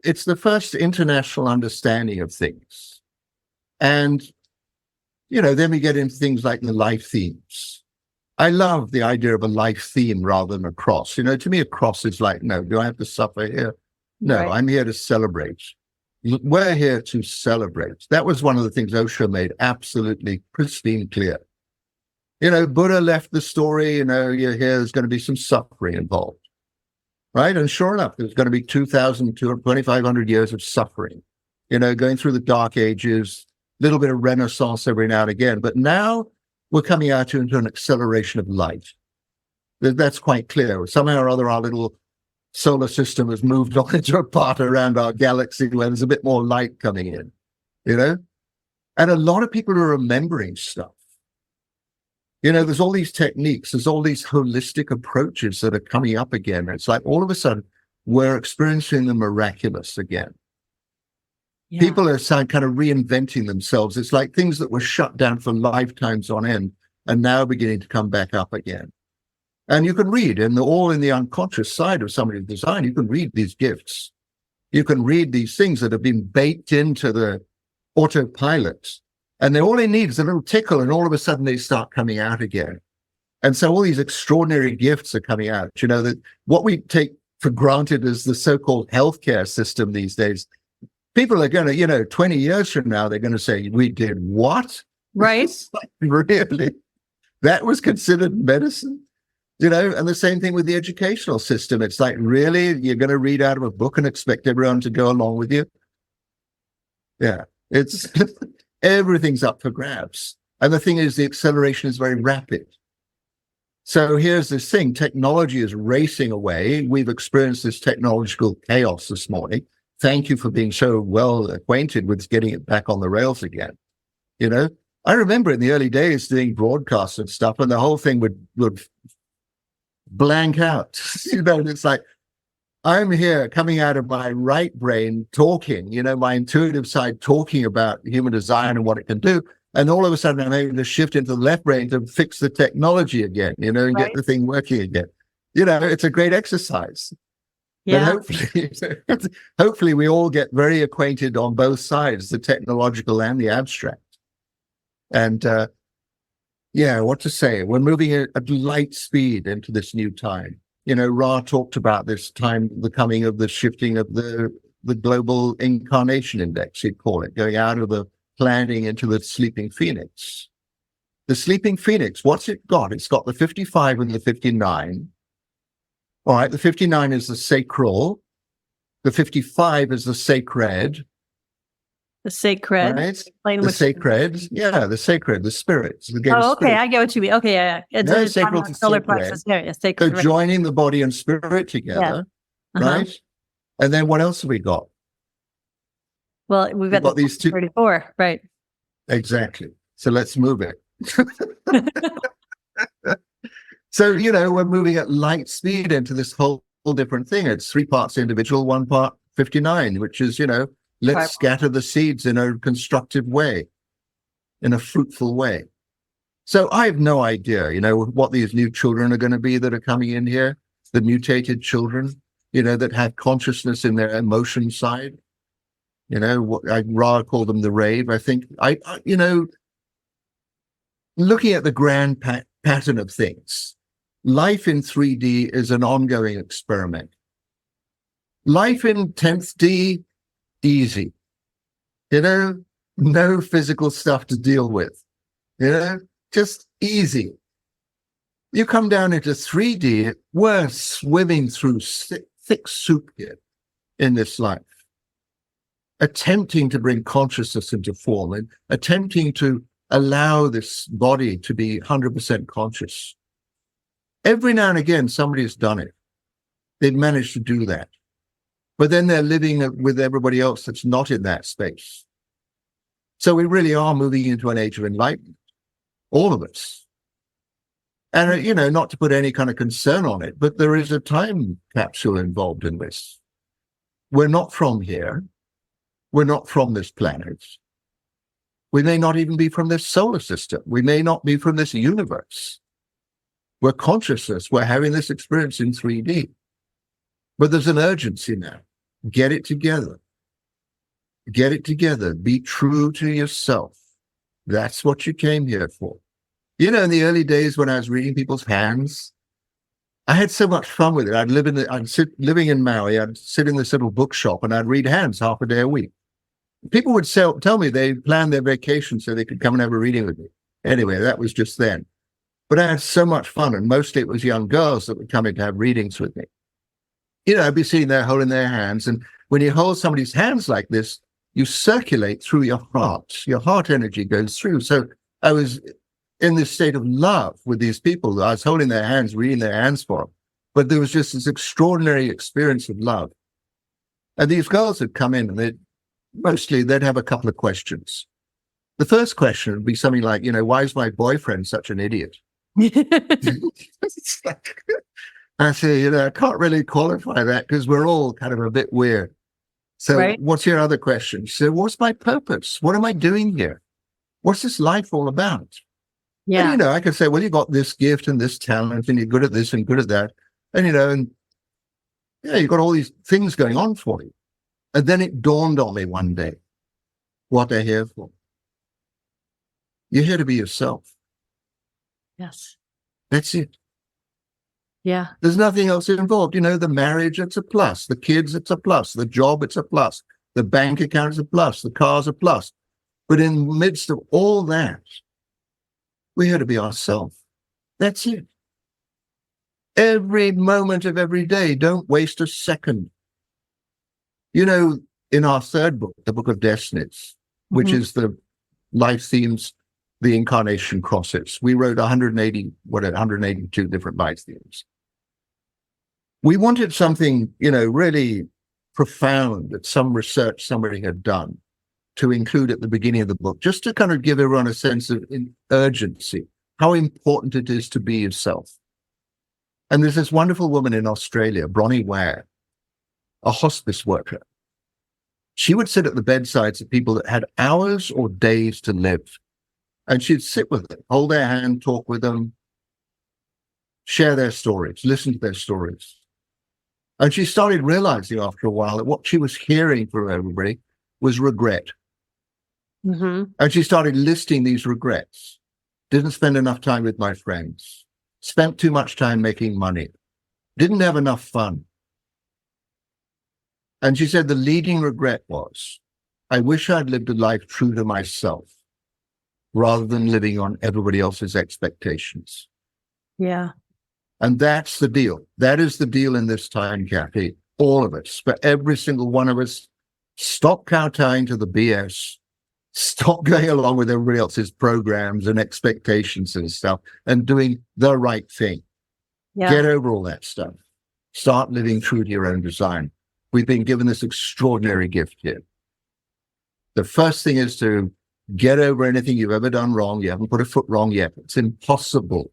It's the first international understanding of things. And, then we get into things like the life themes. I love the idea of a life theme rather than a cross. To me, a cross is like, no, do I have to suffer here? No, right. I'm here to celebrate. We're here to celebrate. That was one of the things Osho made absolutely pristine clear. Buddha left the story, you're here, there's going to be some suffering involved. Right? And sure enough, there's going to be 2,500 years of suffering, going through the dark ages, a little bit of renaissance every now and again. But now we're coming out into an acceleration of light. That's quite clear. Somehow or other, our little solar system has moved on into a part around our galaxy where there's a bit more light coming in, And a lot of people are remembering stuff. There's all these techniques, there's all these holistic approaches that are coming up again. It's like all of a sudden we're experiencing the miraculous again. Yeah. People are kind of reinventing themselves. It's like things that were shut down for lifetimes on end are now beginning to come back up again. And you can read all in the unconscious side of somebody's design, you can read these gifts. You can read these things that have been baked into the autopilot. And all they need is a little tickle, and all of a sudden they start coming out again. And so all these extraordinary gifts are coming out. That what we take for granted as the so-called healthcare system these days, people are going to, 20 years from now, they're going to say, we did what? Right. Like, really? That was considered medicine? And the same thing with the educational system. It's like, really? You're going to read out of a book and expect everyone to go along with you? Yeah, it's... Everything's up for grabs. And the thing is, the acceleration is very rapid. So here's this thing. Technology is racing away. We've experienced this technological chaos this morning. Thank you for being so well acquainted with getting it back on the rails again. I remember in the early days doing broadcasts and stuff, and the whole thing would blank out. It's like, I'm here coming out of my right brain talking, my intuitive side talking about human design and what it can do. And all of a sudden I'm able to shift into the left brain to fix the technology again, and right. Get the thing working again. It's a great exercise. Yeah. But hopefully we all get very acquainted on both sides, the technological and the abstract. And what to say? We're moving at light speed into this new time. Ra talked about this time, the coming of the shifting of the the global incarnation index, you'd call it, going out of the planning into the sleeping phoenix. The sleeping phoenix, what's it got? It's got the 55 and the 59. All right, the 59 is the sacral. The 55 is the sacred. The sacred. Right? The sacred. Yeah, the sacred, the spirits. The okay. Spirit. I get what you mean. Okay, yeah. It's sacral to solar plexus. Yeah, sacred. So joining the body and spirit together, right? And then what else have we got? Well, we've got these 34, right? Exactly. So let's move it. So, we're moving at light speed into this whole different thing. It's 3 parts individual, 1 part 59, which is, let's scatter the seeds in a constructive way, in a fruitful way. So I have no idea, what these new children are going to be that are coming in here, the mutated children, that have consciousness in their emotion side. What Ra called them the rave. I think, looking at the grand pattern of things, life in 3D is an ongoing experiment. Life in 10th D, easy. No physical stuff to deal with. Just easy. You come down into 3D, we're swimming through thick soup here in this life, attempting to bring consciousness into form and attempting to allow this body to be 100% conscious. Every now and again, somebody's done it. They've managed to do that. But then they're living with everybody else that's not in that space. So we really are moving into an age of enlightenment, all of us. And, not to put any kind of concern on it, but there is a time capsule involved in this. We're not from here. We're not from this planet. We may not even be from this solar system. We may not be from this universe. We're consciousness. We're having this experience in 3D. But there's an urgency now. Get it together. Get it together. Be true to yourself. That's what you came here for. In the early days when I was reading people's hands, I had so much fun with it. Living in Maui, I'd sit in this little bookshop and I'd read hands half a day a week. People would tell me they planned their vacation so they could come and have a reading with me. Anyway, that was just then. But I had so much fun, and mostly it was young girls that would come in to have readings with me. I'd be sitting there holding their hands, and when you hold somebody's hands like this, you circulate through your heart. Your heart energy goes through. So I was in this state of love with these people. I was holding their hands, reading their hands for them. But there was just this extraordinary experience of love. And these girls would come in, and they'd have a couple of questions. The first question would be something like, why is my boyfriend such an idiot? I say, I can't really qualify that because we're all kind of a bit weird. So What's your other question? She said, what's my purpose? What am I doing here? What's this life all about? Yeah. And, I could say, well, you got this gift and this talent and you're good at this and good at that. And, you've got all these things going on for you. And then it dawned on me one day what they're here for. You're here to be yourself. Yes. That's it. Yeah. There's nothing else involved. The marriage, it's a plus. The kids, it's a plus. The job, it's a plus. The bank account is a plus. The car's a plus. But in the midst of all that, we're here to be ourselves. That's it. Every moment of every day, don't waste a second. In our third book, the Book of Destinies, which is the life themes, the incarnation crosses, we wrote 182 different life themes. We wanted something, really profound that some research somebody had done to include at the beginning of the book, just to kind of give everyone a sense of urgency, how important it is to be yourself. And there's this wonderful woman in Australia, Bronnie Ware, a hospice worker. She would sit at the bedsides of people that had hours or days to live. And she'd sit with them, hold their hand, talk with them, share their stories, listen to their stories. And she started realizing after a while that what she was hearing from everybody was regret. And she started listing these regrets. Didn't spend enough time with my friends. Spent too much time making money. Didn't have enough fun. And she said the leading regret was, I wish I'd lived a life true to myself rather than living on everybody else's expectations. Yeah. And that's the deal. That is the deal in this time, Kathy. All of us, for every single one of us, stop kowtowing to the BS. Stop going along with everybody else's programs and expectations and stuff and doing the right thing. Yeah. Get over all that stuff. Start living true to your own design. We've been given this extraordinary gift here. The first thing is to get over anything you've ever done wrong. You haven't put a foot wrong yet. It's impossible.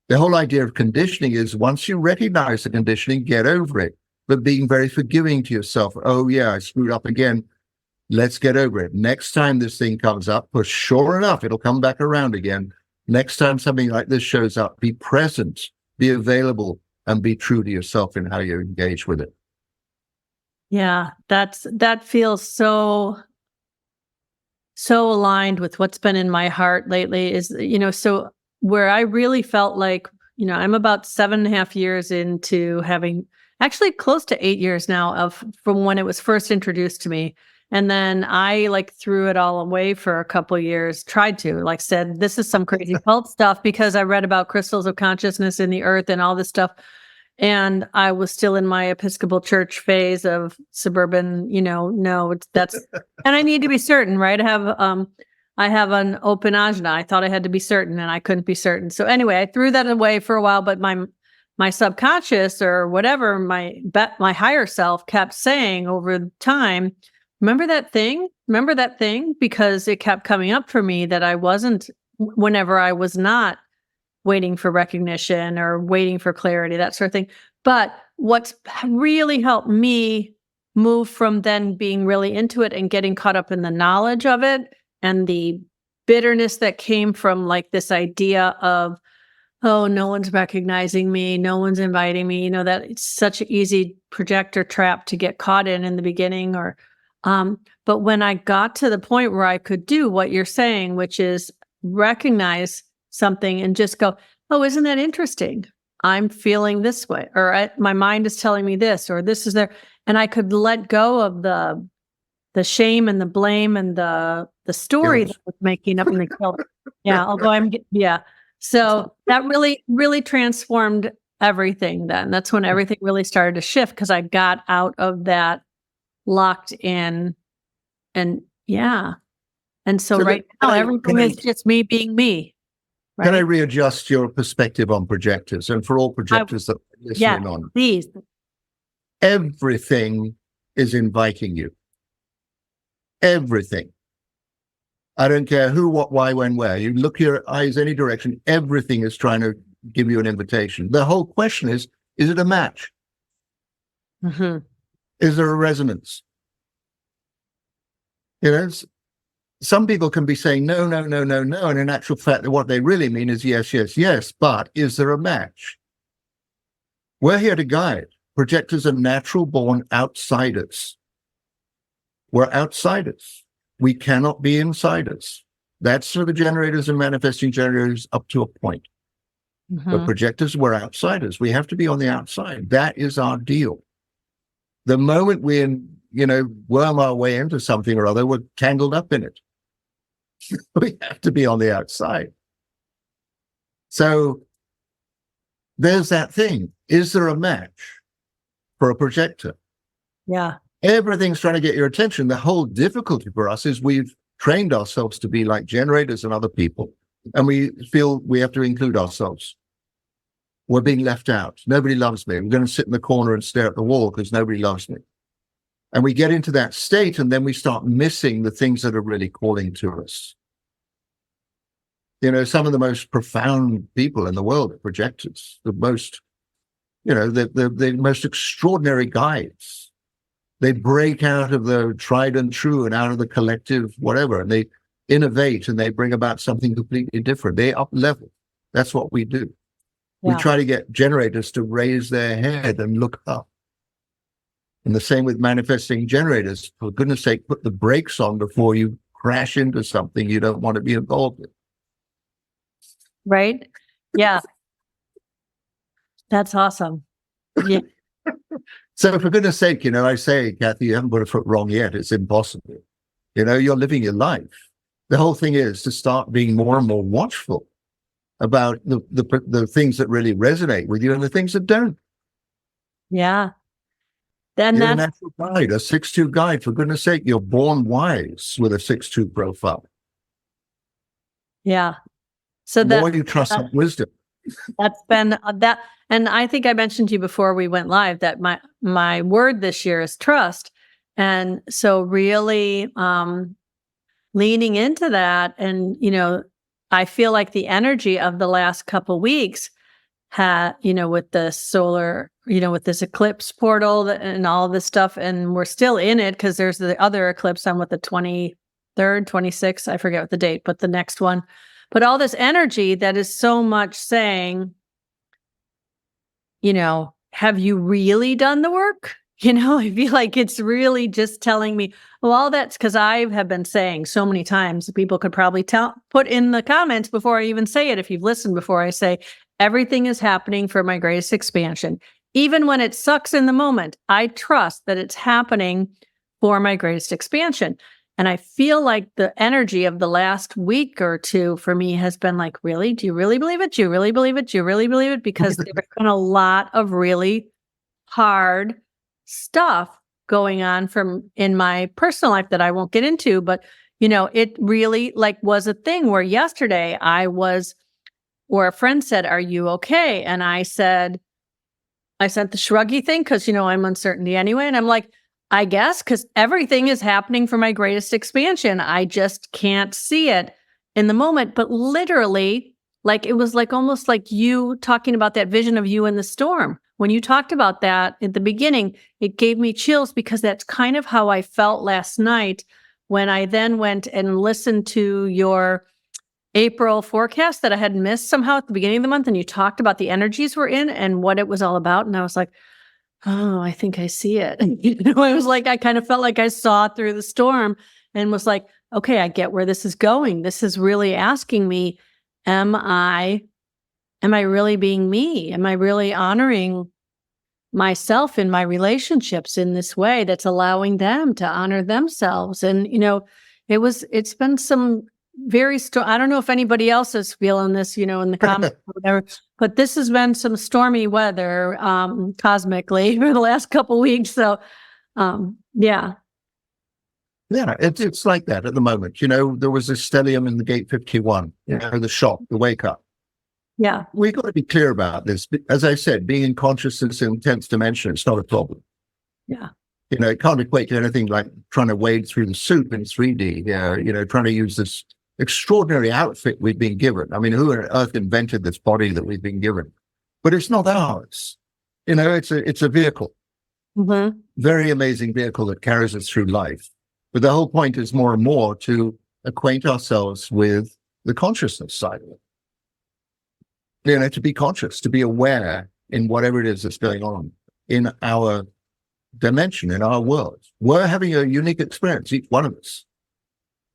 The whole idea of conditioning is once you recognize the conditioning, get over it, but being very forgiving to yourself. Oh, yeah, I screwed up again. Let's get over it. Next time this thing comes up, for sure enough, it'll come back around again. Next time something like this shows up, be present, be available, and be true to yourself in how you engage with it. Yeah, that feels so aligned with what's been in my heart lately is, so where I really felt like, I'm about 7.5 years into having, actually close to 8 years now from when it was first introduced to me. And then I threw it all away for a couple of years, tried to, said, this is some crazy cult stuff because I read about crystals of consciousness in the earth and all this stuff. And I was still in my Episcopal church phase of suburban, no, that's, and I need to be certain, right? I have an open ajna. I thought I had to be certain and I couldn't be certain. So anyway, I threw that away for a while, but my subconscious or whatever, my higher self kept saying over time, remember that thing? Because it kept coming up for me that I wasn't, whenever I was not waiting for recognition or waiting for clarity, that sort of thing. But what's really helped me move from then being really into it and getting caught up in the knowledge of it and the bitterness that came from this idea of, oh, no one's recognizing me, no one's inviting me, that it's such an easy projector trap to get caught in the beginning. But when I got to the point where I could do what you're saying, which is recognize something and just go, oh, isn't that interesting? I'm feeling this way, or my mind is telling me this, or this is there. And I could let go of the shame and the blame and the story that I was making up in the guilt. Yeah. Although so that really, really transformed everything then. That's when everything really started to shift because I got out of that locked in and yeah. And so right now, everything is just me being me. Right? Can I readjust your perspective on projectors? And for all projectors that are listening on, please. Everything is inviting you. Everything. I don't care who, what, why, when, where. You look your eyes any direction, everything is trying to give you an invitation. The whole question is it a match? Mm-hmm. Is there a resonance? Some people can be saying no, no, no, no, no. And in actual fact, what they really mean is yes, yes, yes. But is there a match? We're here to guide. Projectors are natural born outsiders. We're outsiders. We cannot be insiders. That's for the generators and manifesting generators up to a point. Mm-hmm. But projectors, we're outsiders. We have to be on the outside. That is our deal. The moment we, worm our way into something or other, we're tangled up in it. We have to be on the outside. So there's that thing. Is there a match for a projector? Yeah. Everything's trying to get your attention. The whole difficulty for us is we've trained ourselves to be like generators and other people, and we feel we have to include ourselves. We're being left out. Nobody loves me. I'm going to sit in the corner and stare at the wall because nobody loves me. And we get into that state, and then we start missing the things that are really calling to us. Some of the most profound people in the world are projectors. The most, the most extraordinary guides. They break out of the tried and true and out of the collective whatever, and they innovate and they bring about something completely different. They up level. That's what we do. Yeah. We try to get generators to raise their head and look up. And the same with manifesting generators. For goodness sake, put the brakes on before you crash into something you don't want to be involved in. Right? Yeah. That's awesome. Yeah. So for goodness sake, I say, Kathy, you haven't got a foot wrong yet. It's impossible. You're living your life. The whole thing is to start being more and more watchful about the things that really resonate with you and the things that don't. Yeah. Then you're that's a natural guide, a 6'2" guide. For goodness sake, you're born wise with a 6'2" profile. Yeah. So the more you trust that wisdom. That's been that. And I think I mentioned to you before we went live that my word this year is trust. And so really leaning into that. And, I feel like the energy of the last couple weeks had, with the solar, with this eclipse portal and all this stuff. And we're still in it because there's the other eclipse on with the 23rd, 26th. I forget what the date, but the next one. But all this energy that is so much saying, have you really done the work? I feel like it's really just telling me, well, all that's because I have been saying so many times, people could probably put in the comments before I even say it. If you've listened before I say, everything is happening for my greatest expansion. Even when it sucks in the moment, I trust that it's happening for my greatest expansion. And I feel like the energy of the last week or two for me has been like, really? Do you really believe it? Do you really believe it? Do you really believe it? Because there's been a lot of really hard stuff going on in my personal life that I won't get into. But, it really was a thing where yesterday where a friend said, "Are you okay?" And I sent the shruggy thing because, I'm uncertainty anyway. And I'm like, I guess, because everything is happening for my greatest expansion. I just can't see it in the moment. But literally, it was almost like you talking about that vision of you in the storm. When you talked about that at the beginning, it gave me chills because that's kind of how I felt last night when I then went and listened to your April forecast that I had missed somehow at the beginning of the month. And you talked about the energies we're in and what it was all about. And I was like, oh, I think I see it. I was like, I kind of felt like I saw through the storm and was like, okay, I get where this is going. This is really asking me, am I really being me? Am I really honoring myself in my relationships in this way that's allowing them to honor themselves? And, it's been some I don't know if anybody else is feeling this, in the comments or whatever, but this has been some stormy weather, cosmically for the last couple of weeks. So, yeah. Yeah, it's like that at the moment. There was a stellium in the gate 51, the shock, the wake up. Yeah. We've got to be clear about this. As I said, being in consciousness in 10th dimension, it's not a problem. Yeah. It can't equate to anything like trying to wade through the soup in 3D, trying to use this extraordinary outfit we've been given. I mean, who on earth invented this body that we've been given? But it's not ours. It's a vehicle, very amazing vehicle that carries us through life. But the whole point is more and more to acquaint ourselves with the consciousness side of it. To be conscious, to be aware in whatever it is that's going on in our dimension, in our world. We're having a unique experience, each one of us.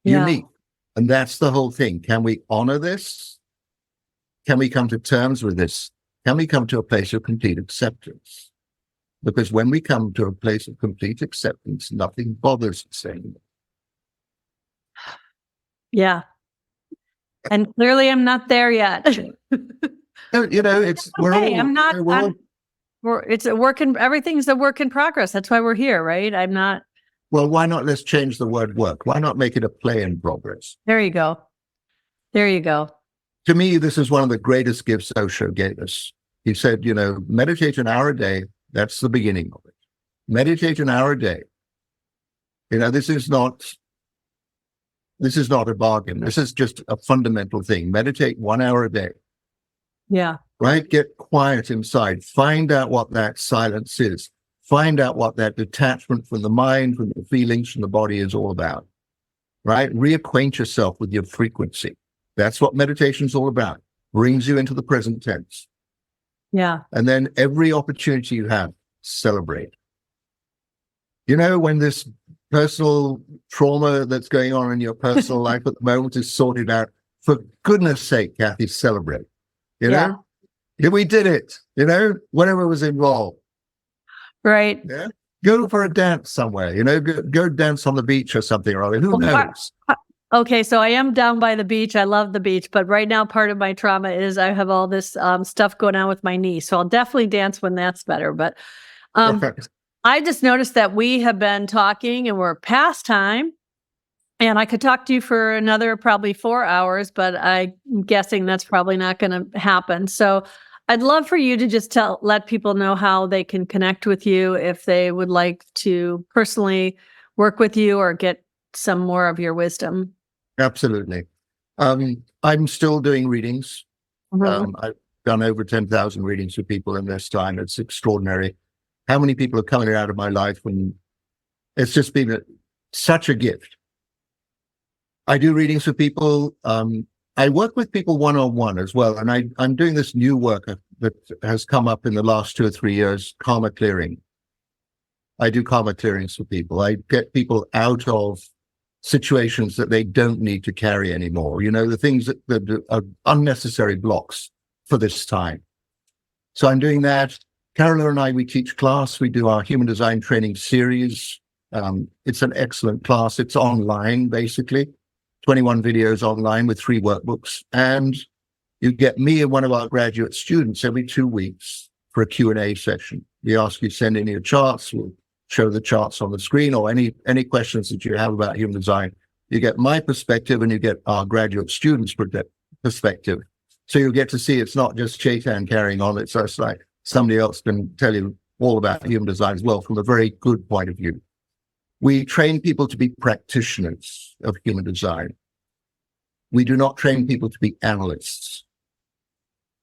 Yeah. Unique. And that's the whole thing. Can we honor this? Can we come to terms with this? Can we come to a place of complete acceptance? Because when we come to a place of complete acceptance, nothing bothers us anymore. Yeah. And clearly I'm not there yet. It's we're okay, all, I'm not. It's a work in. Everything's a work in progress. That's why we're here, right? I'm not. Well, why not? Let's change the word work. Why not make it a play in progress? There you go. There you go. To me, this is one of the greatest gifts Osho gave us. He said, meditate an hour a day. That's the beginning of it. Meditate an hour a day. This is not a bargain. This is just a fundamental thing. Meditate 1 hour a day. Yeah. Right? Get quiet inside. Find out what that silence is. Find out what that detachment from the mind, from the feelings, from the body is all about. Right? Reacquaint yourself with your frequency. That's what meditation is all about. Brings you into the present tense. Yeah. And then every opportunity you have, celebrate. When this personal trauma that's going on in your personal life at the moment is sorted out, for goodness sake, Kathy, celebrate. We did it, whatever was involved. Right. Yeah. Go for a dance somewhere, go dance on the beach or something or other. Who knows? Okay, so I am down by the beach. I love the beach, but right now part of my trauma is I have all this stuff going on with my knee. So I'll definitely dance when that's better. But I just noticed that we have been talking and we're past time. And I could talk to you for another probably 4 hours, but I'm guessing that's probably not going to happen. So I'd love for you to just let people know how they can connect with you if they would like to personally work with you or get some more of your wisdom. Absolutely. I'm still doing readings. Mm-hmm. I've done over 10,000 readings with people in this time. It's extraordinary how many people are coming out of my life, and it's just been such a gift. I do readings with people. I work with people one-on-one as well. And I'm doing this new work that has come up in the last 2 or 3 years, karma clearing. I do karma clearings for people. I get people out of situations that they don't need to carry anymore. The things that are unnecessary blocks for this time. So I'm doing that. Carola and I, we teach class. We do our human design training series. It's an excellent class. It's online, basically. 21 videos online with 3 workbooks. And you get me and one of our graduate students every 2 weeks for a Q&A session. We ask you to send in your charts. We'll show the charts on the screen, or any questions that you have about human design. You get my perspective and you get our graduate students' perspective. So you get to see it's not just Chetan carrying on. It's just like somebody else can tell you all about human design as well from a very good point of view. We train people to be practitioners of human design. We do not train people to be analysts.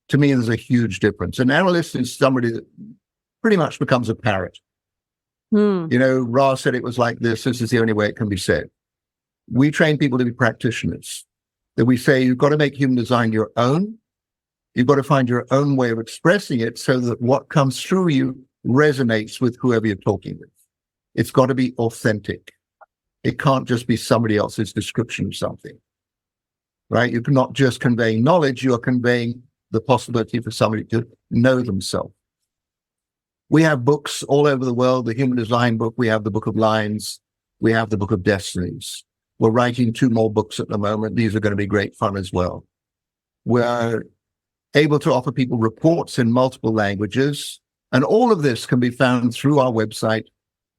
To me, there's a huge difference. An analyst is somebody that pretty much becomes a parrot. Ra said it was like this. This is the only way it can be said. We train people to be practitioners. That we say you've got to make human design your own. You've got to find your own way of expressing it so that what comes through you resonates with whoever you're talking with. It's got to be authentic. It can't just be somebody else's description of something, right? You're not just conveying knowledge, you're conveying the possibility for somebody to know themselves. We have books all over the world, the Human Design book, we have the Book of Lines, we have the Book of Destinies. We're writing 2 more books at the moment. These are going to be great fun as well. We're able to offer people reports in multiple languages, and all of this can be found through our website,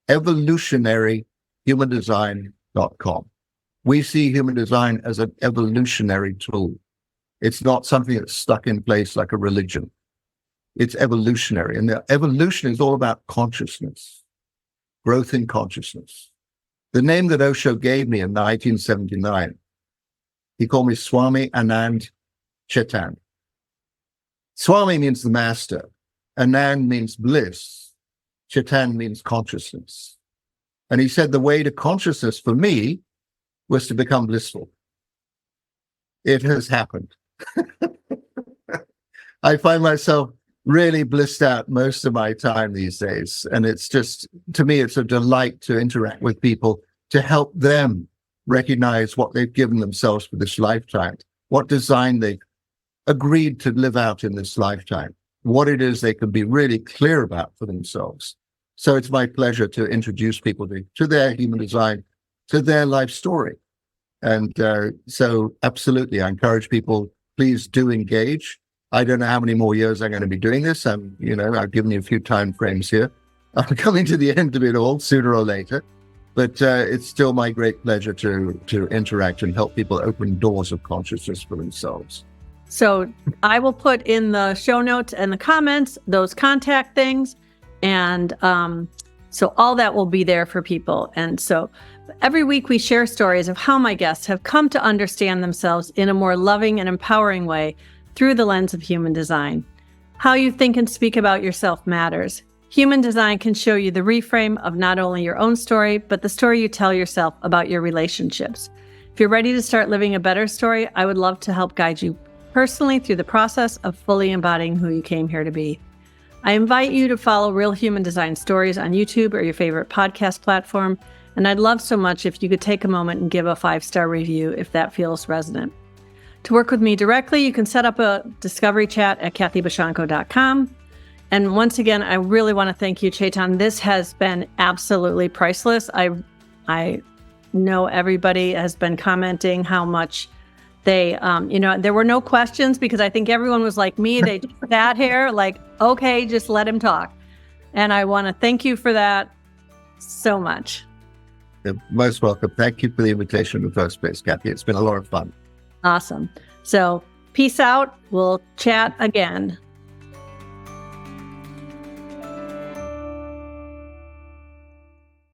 evolutionaryhumandesign.com. We see human design as an evolutionary tool. It's not something that's stuck in place like a religion. It's evolutionary. And the evolution is all about consciousness, growth in consciousness. The name that Osho gave me in 1979, he called me Swami Anand Chetan. Swami means the master. Anand means bliss. Chetan means consciousness. And he said the way to consciousness for me was to become blissful. It has happened. I find myself really blissed out most of my time these days. And it's just, to me, it's a delight to interact with people, to help them recognize what they've given themselves for this lifetime, what design they've agreed to live out in this lifetime, what it is they can be really clear about for themselves. So it's my pleasure to introduce people to their human design, to their life story. And so absolutely, I encourage people, please do engage. I don't know how many more years I'm going to be doing this. I've given you a few time frames here. I'm coming to the end of it all sooner or later, but it's still my great pleasure to interact and help people open doors of consciousness for themselves. So I will put in the show notes and the comments, those contact things. And so all that will be there for people. And so every week we share stories of how my guests have come to understand themselves in a more loving and empowering way through the lens of human design. How you think and speak about yourself matters. Human design can show you the reframe of not only your own story, but the story you tell yourself about your relationships. If you're ready to start living a better story, I would love to help guide you personally through the process of fully embodying who you came here to be. I invite you to follow Real Human Design Stories on YouTube or your favorite podcast platform. And I'd love so much if you could take a moment and give a 5-star review if that feels resonant. To work with me directly, you can set up a discovery chat at kathybashanko.com. And once again, I really want to thank you, Chetan. This has been absolutely priceless. I know everybody has been commenting how much they, there were no questions because I think everyone was like me. They just sat here like, okay, just let him talk. And I want to thank you for that so much. You're most welcome. Thank you for the invitation in the first place, Kathy. It's been a lot of fun. Awesome. So peace out. We'll chat again.